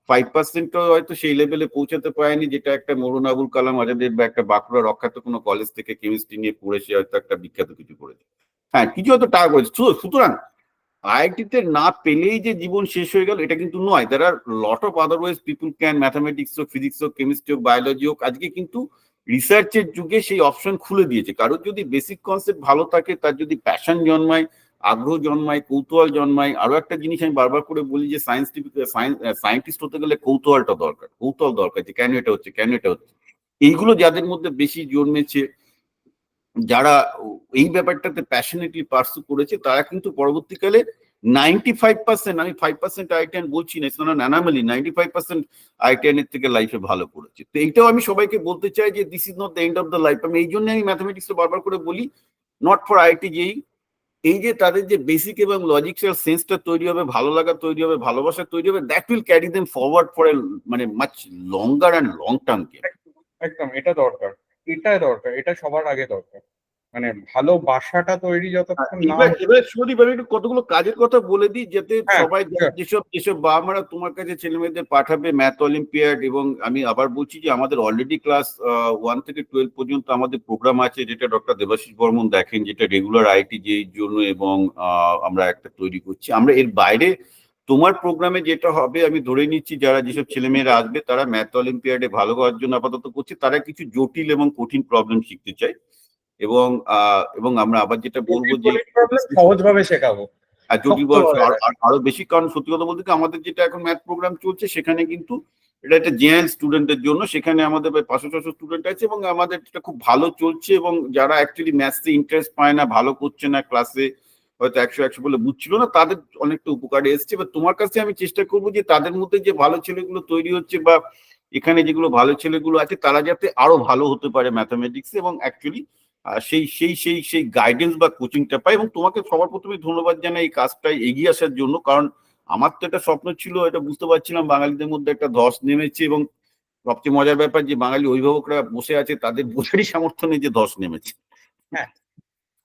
5% হয়তো সেই লেভেলে পৌঁছাতে পারেনি, যেটা একটা মৌলানা আবুল কালাম আজাদের বা একটা বাঁকুড়া রক্ষাত কোনো কলেজ থেকে কেমিস্ট্রি নিয়ে পড়ে সে হয়তো একটা বিখ্যাত কিছু করেছে। হ্যাঁ, কিছু হয়তো টাকা করেছে। সুতরাং আইআইটিতে না পেলেই যে জীবন শেষ হয়ে গেল এটা কিন্তু নয়। There are lot of otherwise people can, mathematics হোক, ফিজিক্স হোক, কেমিস্ট্রি হোক, বায়োলজি হোক, আজকে কিন্তু রিসার্চের যুগে সেই অপশন খুলে দিয়েছে। কারোর যদি বেসিক কনসেপ্ট ভালো থাকে, তার যদি প্যাশন জন্মায়, আগ্রহ জন্মায়, কৌতূহল জন্মায়। আরো একটা জিনিস আমি বারবার করে বলি, যে সায়েন্টিস্ট হতে গেলে কৌতূহলটা দরকার, কৌতূহল দরকার, যে কেন এটা হচ্ছে, কেন এটা হচ্ছে। এইগুলো যাদের মধ্যে বেশি জন্মেছে, যারা এই ব্যাপারটাতে প্যাশনেটলি পার্সু করেছে, তারা কিন্তু পরবর্তীকালে 95%, আমি 5% আইটিআন বলছি না, ইটস নট অ্যান অ্যানোমালি, 95% আইটিআন এর থেকে লাইফে ভালো করেছে। তো এইটাও আমি সবাইকে বলতে চাই যে this is not the end of the life. আমি এই জন্য আমি ম্যাথমেটিক্স বারবার করে বলি, নট ফর আইআইটি জেই, এই যে তাদের যে বেসিক এবং লজিক্যাল সেন্সটা তৈরি হবে, ভালো লাগা তৈরি হবে, ভালোবাসা তৈরি হবে, that will carry them forward for a মানে much longer and long term game. একদম একদম, এটা দরকার, এটা দরকার, এটা সবার আগে দরকার। মানে ভালোবাসাটা তৈরি যতক্ষণ না এবার হচ্ছে। এবার সুদীপ, আমি একটু কতগুলো কাজের কথা বলে দিই, যাতে হ্যাঁ, সবাই sure. যেসব যেসব বাবা মারা তোমার কাছে ছেলে মেয়েদের পাঠাবে ম্যাথ অলিম্পিয়াড, এবং আমি আবার বলছি যে আমাদের অলরেডি ক্লাস 1 থেকে 12 পর্যন্ত আমাদের প্রোগ্রাম আছে, যেটা ডক্টর দেবাশিস বর্মন দেখেন, যেটা রেগুলার আইটি যের জন্য, এবং আমরা একটা তৈরি করছি। আমরা এর বাইরে তোমার প্রোগ্রামে যেটা হবে, আমি ধরে নিচ্ছি যারা যেসব ছেলেমেয়েরা আসবে তারা ম্যাথ অলিম্পিয়াডে ভালো করার জন্য আপাতত করছে, তারা কিছু জটিল এবং কঠিন প্রবলেম শিখতে চায়, এবং এবং আমরা আবার যেটা বলবো যে প্রবলেম সহজভাবে শেখাবো, আর জটিল শক্তভাবে না। আরো বেশি, কারণ সত্যি কথা বলতে কি আমাদের যেটা এখন ম্যাথ প্রোগ্রাম চলছে সেখানে কিন্তু এটা একটা জেনারেল স্টুডেন্টের জন্য, সেখানে আমাদের প্রায় 500-600 স্টুডেন্ট আছে, এবং আমাদের এটা খুব ভালো চলছে, এবং যারা অ্যাকচুয়ালি ম্যাথসে ইন্টারেস্ট পায় না, ভালো করছে না, ক্লাসে হয়তো 100 বলে বুঝছিল না, তাদের অনেকটা উপকারে এসছে। এবার তোমার কাছে আমি চেষ্টা করবো যে তাদের মধ্যে যে ভালো ছেলেগুলো তৈরি হচ্ছে, বা এখানে যেগুলো ভালো ছেলেগুলো আছে, তারা যাতে আরো ভালো হতে পারে ম্যাথামেটিক্সে, এবং অ্যাকচুয়ালি সেই সেই সেই সেই গাইডেন্স বা কোচিংটা পাই। এবং তোমাকে সবার প্রথমে ধন্যবাদ জানাই এই কাজটাই এগিয়ে আসার জন্য, কারণ আমার তো একটা স্বপ্ন ছিল, এটা বুঝতে পারছিলাম বাঙালিদের মধ্যে একটা ধস নেমেছে, এবং সবচেয়ে মজার ব্যাপার যে বাঙালি অভিভাবকরা বসে আছে, তাদের বোঝারই সামর্থ্য নেই যে ধস নেমেছে। হ্যাঁ,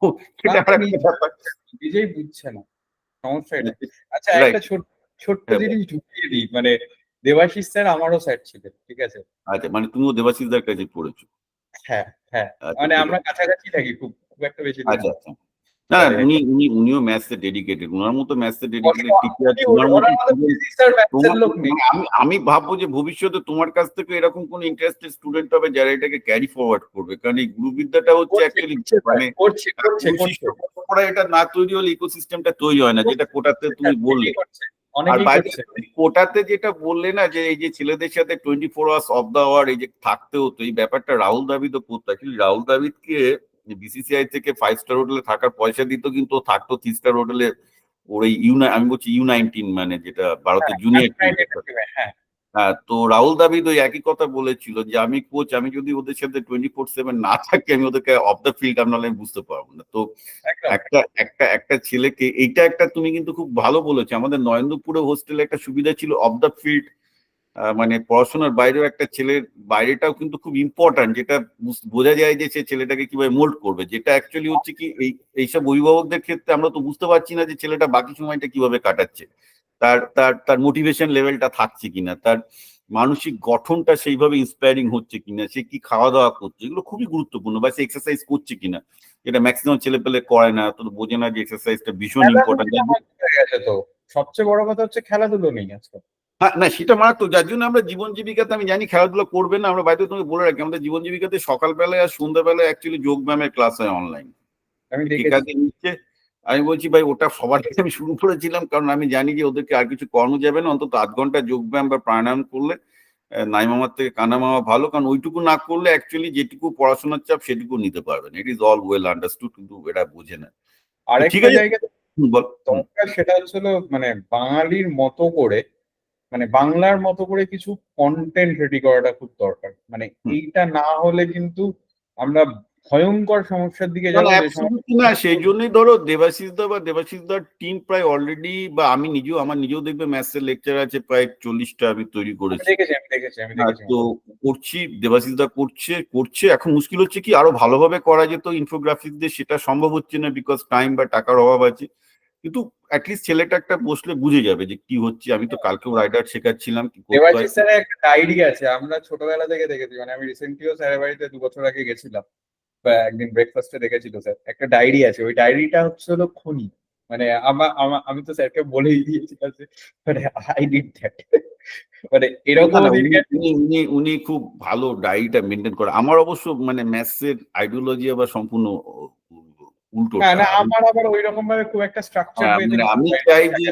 তো সেটা আর একটা ব্যাপার। নিজেই বুঝছে না, সমস্যা এটা। আচ্ছা, রাইট। একটা ছোট্ট হ্যাঁ, জিনিস ঢুকিয়ে দিই, মানে দেবাশিস স্যার আমারও স্যার ছিলেন, ঠিক আছে? আচ্ছা, মানে তুমিও দেবাশিসদার কাছে পড়েছো? হ্যাঁ, হ্যাঁ, আচ্ছা, মানে ঠিক আমরা আছে। কাছাকাছি থাকি, খুব খুব একটা বেশি দূর আচ্ছা, না। আচ্ছা। না, মানে উনিও ম্যাথসে ডেডিকেটেড, ওনার মতো ম্যাথসে ডেডিকেটেড টিচার উনি তোমার মতো ওনার মতো ফিজিক্স আর ম্যাথসের তোমার লোক নেই। মানে আমি ভাববো যে ভবিষ্যতে তোমার কাছ থেকে এরকম কোন ইন্টারেস্টেড স্টুডেন্ট হবে যারা এটাকে ক্যারি ফরওয়ার্ড করবে, কারণ এই গুরুবিদ্যাটা হচ্ছে করছে অ্যাকচুয়ালি করছে স্যার, মানে করছে করছে বৈশিষ্ট্য, করছে পড়া এটা না তৈরি হলে ইকোসিস্টেমটা তৈরি হয় না, যেটা কোটাতে করছে তুমি স্যার, বললে। ঠিকই করছে, আর অনেকেই বাইরে করছে। কোটাতে যেটা বললে না, যে এই যে ছেলেদের সাথে 24 আওয়ার্স অফ দ্য আওয়ার এই যে থাকতে হতো, এই ব্যাপারটা রাহুল দ্রাবিড়ও করতো। অ্যাকচুয়ালি রাহুল দ্রাবিড়কে বিসিসিআই থেকে 5 স্টার হোটেলে থাকার পয়সা দিত, কিন্তু ও থাকতো 3 স্টার হোটেলে। ওর এই আমি বলছি U19, মানে যেটা ভারতের হ্যাঁ, জুনিয়র টিম। হ্যাঁ, হ্যাঁ, তো রাহুল দ্রাবিড় ওই একই কথা বলেছিল যে আমি কোচ, আমি যদি ওদের সাথে 24/7 না থাকি, আমি ওদেরকে অফ দ্য ফিল্ড নাহলে আমি বুঝতে পারবো না। তো একদম। একটা একটা একটা ছেলেকে, এইটা একটা তুমি কিন্তু খুব ভালো বলেছো। আমাদের নরেন্দ্রপুরে হোস্টেলে একটা সুবিধা ছিল অফ দ্য ফিল্ড, মানে পড়াশোনার বাইরেও একটা ছেলের বাইরেটাও কিন্তু খুব ইম্পর্টেন্ট, যেটা বোঝা যায় যে সে ছেলেটাকে কিভাবে মোল্ড করবে, যেটা অ্যাকচুয়ালি হচ্ছে কি এইসব অভিভাবকদের ক্ষেত্রে আমরা তো বুঝতে পারছি না যে ছেলেটা বাকি সময়টা কিভাবে কাটাচ্ছে, তার তার তার মোটিভেশন লেভেলটা থাকছে কিনা, তার মানসিক গঠনটা সেইভাবে ইন্সপায়ারিং হচ্ছে কিনা, সে কি খাওয়া দাওয়া করছে, এগুলো খুবই গুরুত্বপূর্ণ, বা সে এক্সারসাইজ করছে কিনা, যেটা ম্যাক্সিমাম ছেলে পেলে করে না, তো বোঝে না যে এক্সারসাইজটা ভীষণ ইম্পর্টেন্ট। খেলাধুলোটা বন্ধ হয়ে গেছে তো, সবচেয়ে বড় কথা হচ্ছে খেলাধুলো নেই আজকাল। হ্যাঁ, না সেটা মারাত্মক, যার জন্য আমরা জীবন জীবিকাতে, আমি জানি খেলাধুলা করবে না, আমরা বাইরে তোমাকে বলে রাখি, আমাদের জীবন জীবিকাতে সকালবেলায় আর সন্ধ্যাবেলায় অ্যাকচুয়ালি যোগ ব্যায়ামের ক্লাস হয় অনলাইন, আমি দেখেছি। ঠিকাদার নিচ্ছে। আমি বলছি ভাই, ওটা সবার কাছে আমি শুরু করেছিলাম, কারণ আমি জানি যে ওদেরকে আর কিছু করানো যাবে না, অন্তত 8 ঘন্টা যোগ ব্যায়াম বা প্রাণায়াম করলে নাই মামার থেকে কানা মামা ভালো, কারণ ওইটুকু না করলে অ্যাকচুয়ালি যেটুকু পড়াশোনার চাপ সেটুকু নিতে পারবে না। It is all well understood, কিন্তু এরা বোঝে না। তো ঠিক আরেকটা আছে। জায়গায় বল। দরকার, সেটা হচ্ছিল মানে বাঙালির মতো করে, মানে বাংলার মতো করে কিছু কন্টেন্ট রেডি করাটা খুব দরকার। মানে হুম। এইটা না হলে কিন্তু আমরা ভয়ঙ্কর সমস্যার দিকে না, যাবো, যে সমস্যা। অ্যাবসলিউটলি না, সেই জন্যই ধরো দেবাশিস দা বা দেবাশিস দার টিম প্রায় অলরেডি, বা আমি নিজেও, আমার নিজেও দেখবে ম্যাথসের লেকচার আছে প্রায় 40টা আমি তৈরি আমি করেছি। দেখেছি, আমি দেখেছি, আমি দেখেছি। তো করছি, দেবাশিস দা করছে করছে এখন মুশকিল হচ্ছে কি আরো ভালোভাবে করা যেত ইনফোগ্রাফিক্স দিয়ে, সেটা সম্ভব হচ্ছে না, বিকজ টাইম বা টাকার অভাব আছে। কিন্তু অ্যাটলিস্ট ছেলেটা একটা বসলে বুঝে যাবে যে কি হচ্ছে। আমি তো কালকেও রাইডার শেখাচ্ছিলাম কি করতে হয়। দেবাশিস স্যারের একটা ডায়েরি আছে, আমরা ছোটবেলা থেকে দেখেছি। মানে আমি রিসেন্টলিও স্যারের বাড়িতে 2 বছর আগে গেছিলাম, বা একদিন ব্রেকফাস্টে দেখেছিল স্যার, একটা ডায়েরি আছে। ওই ডায়েরিটা হচ্ছে হলো খনি। মানে আমি তো স্যারকে বলেই দিয়েছিলাম যে মানে আই নিড দ্যাট। মানে না, এরকম না, উনি দিনকে। উনি উনি উনি খুব ভালো ডায়েরিটা মেনটেন করে। আমার অবশ্য মানে ম্যাথসের আইডিওলজি আবার সম্পূর্ণ না উল্টোটা। না, আমার আবার ওই রকম ভাবে খুব একটা স্ট্রাকচার ওয়েতে মানে আমি চাই যে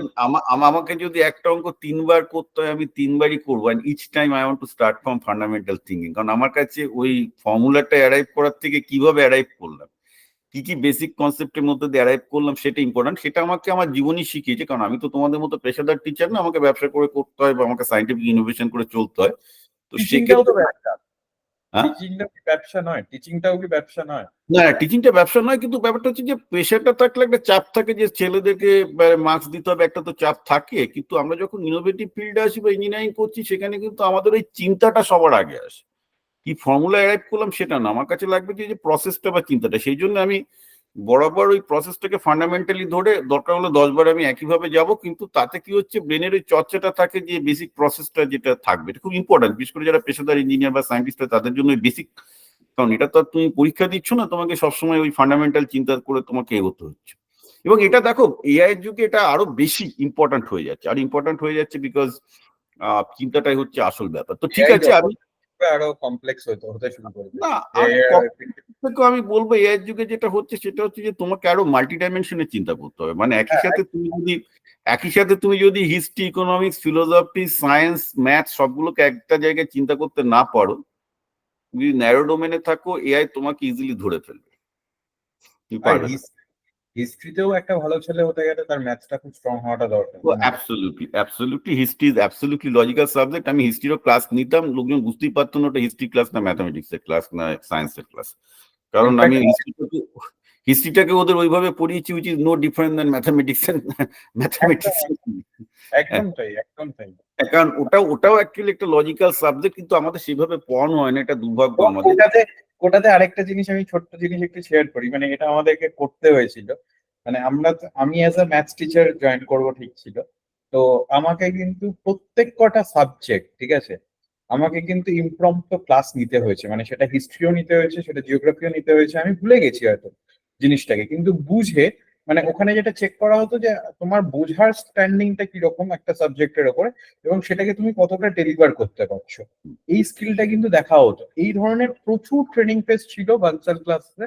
আমাকে যদি একটা অঙ্ক 3 বার করতে হয়, আমি 3 বারই করবো, and each time I want to start from fundamental thinking. কারণ আমার কাছে ওই ফর্মুলাটা অ্যারাইভ করার থেকে কিভাবে অ্যারাইভ করলাম, কি কি বেসিক কনসেপ্টের মধ্যে দিয়ে অ্যারাইভ করলাম, সেটা ইম্পর্টেন্ট। সেটা আমাকে আমার জীবনই শিখিয়েছে, কারণ আমি তো তোমাদের মতো পেশাদার টিচার না, আমাকে ব্যবসা করে করতে হয়, বা আমাকে সাইন্টিফিক ইনোভেশন করে চলতে হয়। তো টিচিংটাও তো সেক্ষেত্রে ব্যবসা। হ্যাঁ, টিচিংটা কি ব্যবসা নয়? টিচিংটাও কি ব্যবসা নয়? না টিচিংটা ব্যবসা নয়, কিন্তু ব্যাপারটা হচ্ছে যে প্রেশারটা থাকলে একটা চাপ থাকে যে ছেলেদেরকে মার্কস দিতে হবে, একটা তো চাপ থাকে। কিন্তু আমরা যখন ইনোভেটিভ ফিল্ডে আসি বা ইঞ্জিনিয়ারিং করছি, সেখানে কিন্তু আমাদের ওই চিন্তাটা সবার আগে আসে। কি ফর্মুলা অ্যারাইভ করলাম সেটা না, আমার কাছে লাগবে যে প্রসেসটা বা চিন্তাটা। সেই জন্য আমি বরাবর ওই প্রসেসটাকে ফান্ডামেন্টালি ধরে দরকার হলে 10 বার আমি একইভাবে যাব, কিন্তু তাতে কি হচ্ছে ব্রেনের ওই চর্চাটা থাকে, যে বেসিক প্রসেসটা যেটা থাকবে এটা খুব ইম্পর্টেন্ট, বিশেষ করে যারা পেশাদার ইঞ্জিনিয়ার বা সায়েন্টিস্ট তাদের জন্য বেসিক। কারণ এটা তো আর তুমি পরীক্ষা দিচ্ছ না, তোমাকে সবসময় ওই ফান্ডামেন্টাল চিন্তা করে তোমাকে এগোতে হচ্ছে। এবং এটা দেখো এআই এর যুগে এটা আরো বেশি ইম্পর্টেন্ট হয়ে যাচ্ছে, আর ইম্পর্টেন্ট হয়ে যাচ্ছে বিকজ চিন্তাটাই হচ্ছে আসল ব্যাপার। তো ঠিক এআই আছে, যত আমি আরো কমপ্লেক্স হতে শুরু করবে। না যে আরো থেকে আমি বলবো এআই এর যুগে যেটা হচ্ছে সেটা হচ্ছে যে তোমাকে আরো মাল্টি ডাইমেনশনে চিন্তা করতে হবে। মানে একই সাথে তুমি যদি history, economics, philosophy, science, math সবগুলোকে একটা জায়গায় চিন্তা করতে না পারো, তুমি ন্যারো ডোমেনে থাকো, এআই তোমাকে ইজিলি ধরে ফেলবে, তুমি আর পারবে না। হিস্ট্রিতেও একটা ভালো ছেলে হতে গেলে তার ম্যাথসটা খুব স্ট্রং হওয়াটা দরকার, তো মনে হয়। Absolutely history is absolutely logical subject. আমি হিস্ট্রিরও ক্লাস নিতাম, লোকজন বুঝতেই পারতো না ওটা হিস্ট্রি ক্লাস না ম্যাথামেটিক্স এর ক্লাস না সায়েন্সের ক্লাস। কারণ আমি ইনফ্যাক্ট হিস্ট্রিটাকে ওদের ওইভাবে পড়িয়েছি, which is no different than mathematics একদম ম্যাথামেটিক্স। একদম তাই, একদম তাই। কারণ ওটাও অ্যাকচুয়ালি একটা লজিক্যাল সাবজেক্ট, কিন্তু আমাদের সেভাবে পড়ানো হয় না, এটা দুর্ভাগ্য এবং আমাদের। ওটাতে আরেকটা জিনিস, আমি ছোট্ট জিনিস একটু শেয়ার করি, মানে এটা আমাদেরকে করতে হয়েছিল। মানে আমি as a maths teacher join করব ঠিক ছিল। তো আমাকে কিন্তু প্রত্যেক কটা সাবজেক্ট, ঠিক আছে, আমাকে কিন্তু ইমপ্রম্পটো ক্লাস নিতে হয়েছে। মানে সেটা হিস্ট্রিও নিতে হয়েছে, সেটা জিওগ্রাফিও নিতে হয়েছে। আমি ভুলে গেছি হয়তো জিনিসটাকে, কিন্তু বুঝে, মানে ওখানে যেটা চেক করা হতো যে তোমার বোঝার স্ট্যান্ডিংটা কিরকম একটা সাবজেক্টের ওপরে, এবং সেটাকে তুমি কতটা ডেলিভার করতে পারছো, এই স্কিলটা কিন্তু দেখা হতো। এই ধরনের প্রচুর ট্রেনিং ফেস ছিল বালসাল ক্লাসে,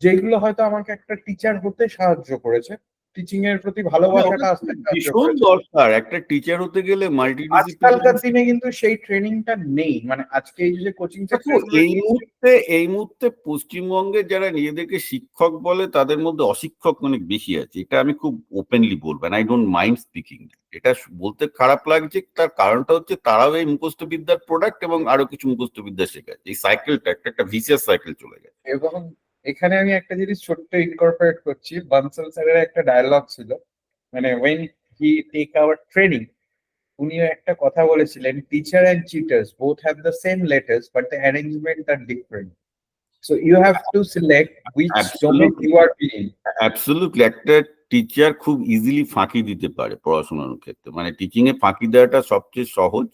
যেগুলো হয়তো আমাকে একটা টিচার হতে সাহায্য করেছে, টিচিং এর প্রতি মানে ওটা ভালোবাসাটা আসতে সাহায্য ভীষণ করেছে। দরকার, একটা টিচার হতে গেলে আজকালকার মাল্টিডিসিপ্লিনারি। দিনে কিন্তু সেই ট্রেনিংটা নেই। মানে আজকে এই যে কোচিং দেখো সেক্টর গুলো এই মুহূর্তে পশ্চিমবঙ্গে যারা নিজেদেরকে শিক্ষক বলে তাদের মধ্যে অশিক্ষক অনেক বেশি আছে, এটা আমি খুব ওপেনলি বলবো, আই ডোন্ট মাইন্ড স্পিকিং। এটা বলতে খারাপ লাগছে, তার কারণটা হচ্ছে তারাও এই মুখস্থ বিদ্যার প্রোডাক্ট এবং আরো কিছু মুখস্থ বিদ্যা শেখাচ্ছে। এই সাইকেলটা একটা ভিসিয়াস সাইকেল চলে গেছে। এবং এখানে আমি একটা জিনিস ছোট্ট ইনকর্পোরেট করছি, বানসাল স্যারের একটা ডায়ালগ ছিল, মানে when he take our training, উনিও একটা কথা বলেছিলেন, teacher and cheaters both have the same letters but the arrangement are different, so you have to select which domain absolutely, you are being. Absolutely একটা teacher খুব easily ফাঁকি দিতে পারে পড়াশোনার ক্ষেত্রে, মানে টিচিং এ ফাঁকি দেওয়াটা সবচেয়ে সহজ।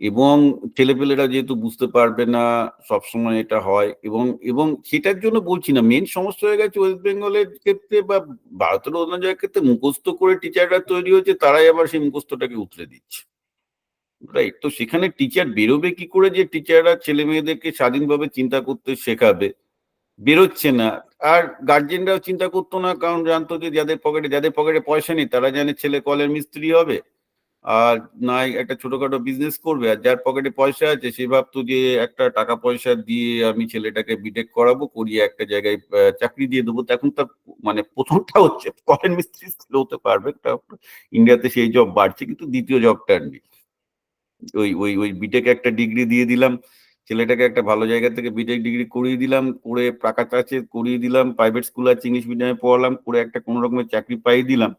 এবং ছেলেপেলেরা যেহেতু বুঝতে পারবে না, সবসময় এটা হয়। এবং এবং সেটার জন্য বলছি না, মেন সমস্যা হয়ে গেছে ওয়েস্ট বেঙ্গলের ক্ষেত্রে বা ভারতের অন্য জায়গার ক্ষেত্রে, মুখস্থ করে টিচাররা তৈরি হয়েছে, তারাই আবার সেই মুখস্থটাকে উতরে দিচ্ছে, রাইট? তো সেখানে টিচার বেরোবে কি করে, যে টিচাররা ছেলে মেয়েদেরকে স্বাধীনভাবে চিন্তা করতে শেখাবে, বেরোচ্ছে না। আর গার্জেনরাও চিন্তা করতো না, কারণ জানতো যে যাদের পকেটে পয়সা নেই তারা জানে ছেলে কলের মিস্ত্রি হবে, আর নাই একটা ছোটখাটো বিজনেস করবে। আর যার পকেটে পয়সা আছে সে ভাবতো যে একটা টাকা পয়সা দিয়ে আমি ছেলেটাকে বিটেক করাবো, করিয়ে একটা জায়গায় চাকরি দিয়ে দেবো। তো এখন তার মানে প্রথমটা হচ্ছে কলের মিস্ত্রি হতে পারবে, ইন্ডিয়াতে সেই জব বাড়ছে, কিন্তু দ্বিতীয় জবটা আর নেই। ওই ওই ওই বিটেক একটা ডিগ্রি দিয়ে দিলাম ছেলেটাকে, একটা ভালো জায়গা থেকে বিটেক ডিগ্রি করিয়ে দিলাম, করে টাকা চাচ্ছে করিয়ে দিলাম, প্রাইভেট স্কুল আছে ইংলিশ মিডিয়ামে পড়ালাম, করে একটা কোনো রকমের চাকরি পাইয়ে দিলাম,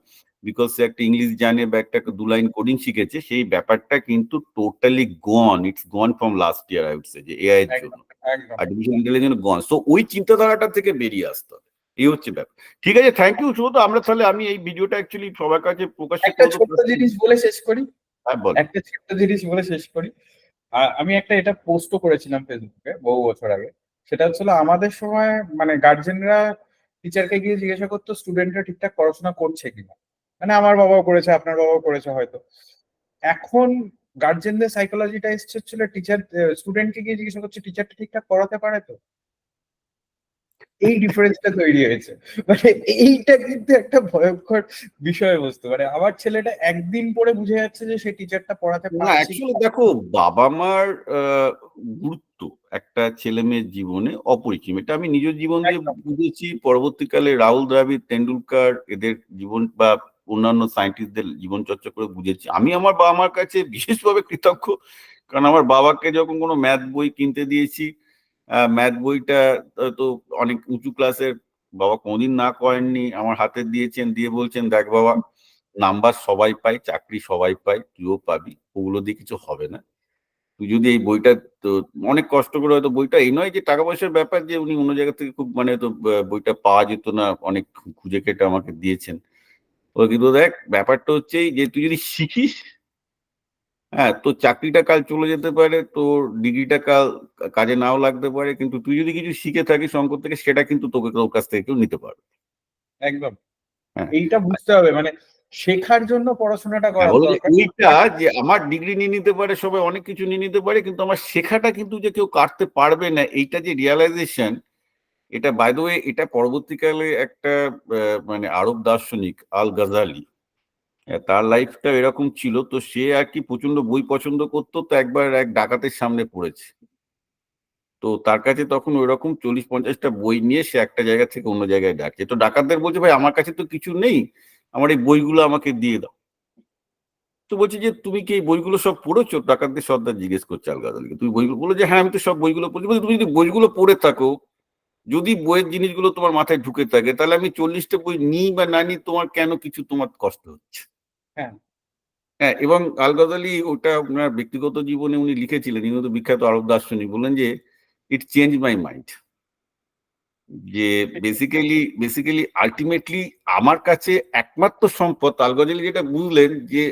বিকজ সে একটা ইংলিশ জানে বা একটা 2 লাইন কোডিং শিখেছে। সেই ব্যাপারটা কিন্তু totally gone, it's gone from last year, I would say, যে এআই এর জন্য, একদম একদম। আর্টিফিশিয়াল ইন্টেলিজেন্স গন। সো ওই চিন্তাধারাটা থেকে বেরিয়ে আসতে হবে, এই হচ্ছে ব্যাপার। ঠিক আছে, থ্যাংক ইউ সুব্রত। আমরা তাহলে আমি এই ভিডিওটা অ্যাকচুয়ালি সবার কাছে প্রকাশ্য একটা করে ছোট্ট দেবো। জিনিস বলে শেষ করি, হ্যাঁ বল। একটা ছোট্ট জিনিস বলে শেষ করি। আমি একটা এটা পোস্টও করেছিলাম ফেসবুকে বহু বছর আগে। সেটা হচ্ছিল, আমাদের সময় মানে গার্জেনরা টিচারকে গিয়ে জিজ্ঞাসা করতো স্টুডেন্টরা ঠিকঠাক পড়াশোনা করছে কিনা। মানে আমার বাবাও করেছে, আপনার বাবাও করেছে হয়তো। এখন গার্জেনদের সাইকোলজিটা এসছে হচ্ছিল, টিচার স্টুডেন্টকে গিয়ে জিজ্ঞাসা করছে টিচারটা ঠিকঠাক পড়াতে পারে তো। এই ডিফারেন্সটা তৈরি হয়েছে। মানে এইটা কিন্তু একটা ভয়ঙ্কর বিষয়বস্তু। মানে আমার ছেলেটা একদিন পরে বুঝে যাচ্ছে যে সে টিচারটা পড়াতে না পারছে কি অ্যাকচুয়ালি পারছে দেখো, না। বাবা মার গুরুত্ব একটা ছেলে মেয়ের জীবনে অপরিসীম, এটা আমি নিজের জীবন দিয়ে একদম বুঝেছি। পরবর্তীকালে রাহুল দ্রাবিড়, তেন্ডুলকার এদের জীবন বা অন্যান্য সায়েন্টিস্টদের জীবন চর্চা করে বুঝেছি। আমি আমার বাবা মার কাছে বিশেষভাবে কৃতজ্ঞ, কারণ আমার বাবাকে যখন কোনো ম্যাথ বই কিনতে দিয়েছি, ম্যাথ বইটা তো অনেক উঁচু ক্লাসের, বাবা কোনোদিন না করেননি, আমার হাতে দিয়েছেন, দিয়ে বলছেন দেখ বাবা, নাম্বার সবাই পায়, চাকরি সবাই পায়, তুইও পাবি, ওগুলো দিয়ে কিছু হবে না। তুই যদি এই বইটা, তো অনেক কষ্ট করে হয়তো বইটা, এই নয় যে টাকা পয়সার ব্যাপার যে উনি অন্য জায়গা থেকে খুব মানে তো বইটা পাওয়া যেত না, অনেক খুঁজে কেটে আমাকে দিয়েছেন। তো কিন্তু দেখ ব্যাপারটা হচ্ছে এই যে তুই যদি শিখিস, হ্যাঁ, তোর চাকরিটা কাল চলে যেতে পারে, তোর ডিগ্রিটা কাল কাজে নাও লাগতে পারে, কিন্তু তুই যদি কিছু শিখে থাকিস অঙ্ক থেকে, সেটা কিন্তু তোকে তোর কাছ থেকে কেউ নিতে পারবে। একদম হ্যাঁ, এইটা বুঝতে হবে, মানে শেখার জন্য পড়াশোনাটা করা বলো যে দরকার। এইটা যে আমার ডিগ্রি নিয়ে নিতে পারে, সবাই অনেক কিছু নিয়ে নিতে পারে, কিন্তু আমার শেখাটা কিন্তু যে কেউ কাটতে পারবে না, এইটা যে রিয়ালাইজেশন, এটা বাই দ্য ওয়ে, এটা পরবর্তীকালে একটা মানে আরব দার্শনিক আল গাজালি, তার লাইফটা এরকম ছিল। তো সে আর কি প্রচন্ড বই পছন্দ করতো, তো একবার এক ডাকাতের সামনে পড়েছে। তো তার কাছে তখন ওইরকম 40-50টা বই নিয়ে সে একটা জায়গা থেকে অন্য জায়গায় যাচ্ছে। তো ডাকাতদের বলছে ভাই আমার কাছে তো কিছু নেই, আমার এই বইগুলো আমাকে দিয়ে দাও। তো বলছে যে তুমি কি এই বইগুলো সব পড়েছো? ডাকাতদের সর্দার জিজ্ঞেস করছে আল গাজালিকে, তুমি বইগুলো, বলে যে হ্যাঁ আমি তো সব বইগুলো পড়েছি। বলছে তুমি যদি বইগুলো পড়ে থাকো, যদি বইয়ের জিনিসগুলো তোমার মাথায় ঢুকে থাকে, তাহলে আমি 40টা বই নিই বা না নিই, তোমার কেন কিছু তোমার কষ্ট হচ্ছে? হ্যাঁ, হ্যাঁ, এবং আল গাজালি ওটা ওনার ব্যক্তিগত জীবনে উনি লিখেছিলেন, ইনি তো বিখ্যাত আরব দার্শনিক, বললেন যে ইট চেঞ্জ মাই মাইন্ড, যে বেসিক্যালি আলটিমেটলি আমার কাছে একমাত্র সম্পদ, আল গাজালি যেটা বুঝলেন, যে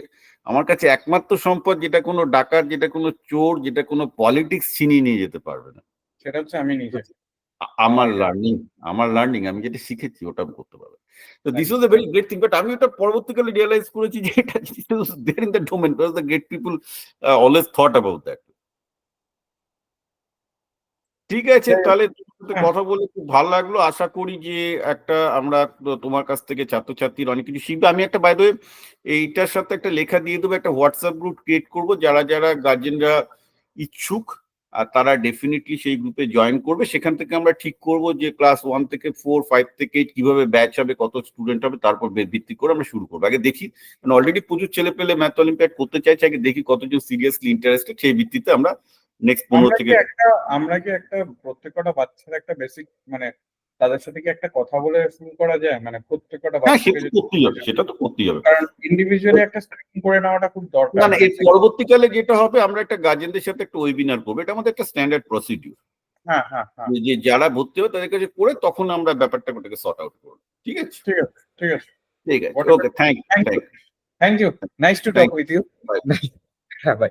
আমার কাছে একমাত্র সম্পদ যেটা কোনো ডাকাত, যেটা কোনো চোর, যেটা কোনো পলিটিক্স ছিনিয়ে নিয়ে যেতে পারবে না, সেটা হচ্ছে আমি নিজে। আমার আমাকে লার্নিং, আমি যেটা শিখেছি ওটা আমি করতে পারবো। তো দিস ওয়াজ একদম। A very great thing, but আমি ওটা পরবর্তীকালে রিয়েলাইজ করেছি যে এটা there in the domain, because the great people always thought about that. ঠিক আছে, যাই হোক, তাহলে তোমার সাথে হ্যাঁ, কথা বলে খুব ভালো লাগলো। আশা করি যে একটা আমরা তোমার কাছ থেকে ছাত্রছাত্রীর অনেক কিছু শিখবে। আমি একটা বাই দ্য ওয়ে এইটার সাথে একটা লেখা দিয়ে দেবো, একটা হোয়াটসঅ্যাপ গ্রুপ ক্রিয়েট করবো, যারা যারা গার্জেনরা ইচ্ছুক আর তারা ডেফিনেটলি সেই গ্রুপে জয়েন করবে। সেখান থেকে আমরা ঠিক করব যে ক্লাস 1 থেকে 4, 5 থেকে 8 কিভাবে ব্যাচ হবে, কত স্টুডেন্ট হবে, তারপর ভিত্তি করে আমরা শুরু করবো। আগে দেখি, মানে অলরেডি প্রচুর ছেলে পেলে ম্যাথ অলিম্পিয়াড করতে চাইছে, আগে দেখি কতজন সিরিয়াসলি ইন্টারেস্টেড, সেই ভিত্তিতে আমরা নেক্সট 15 আমরা কি থেকে। একটা আমরা কি একটা প্রত্যেকটা বাচ্চার একটা বেসিক, মানে তাদের সাথে কি একটা কথা বলে শুরু করা যায়, মানে প্রত্যেকটা হ্যাঁ, বাচ্চাকে সেটা তো যদি, করতেই হবে, সেটা তো করতেই হবে। কারণ ইন্ডিভিজুয়ালি একটা স্ক্রিনিং করে নেওয়াটা খুব দরকার, না না, মানে এর পরবর্তীকালে যেটা হবে, আমরা একটা গার্জেনদের সাথে একটা ওয়েবিনার করবো, এটা আমাদের একটা স্ট্যান্ডার্ড প্রসিডিউর, হ্যাঁ হ্যাঁ হ্যাঁ, যে যারা ভর্তি হবে তাদের কাছে করে তখন আমরা ব্যাপারটা ওটাকে সর্ট আউট করবো। ঠিক আছে, ঠিক আছে, ঠিক আছে, ঠিক আছে, whatever. Okay, thank thank you, thank thank you, nice to talk thank with you. Bye. হ্যাঁ, বাই।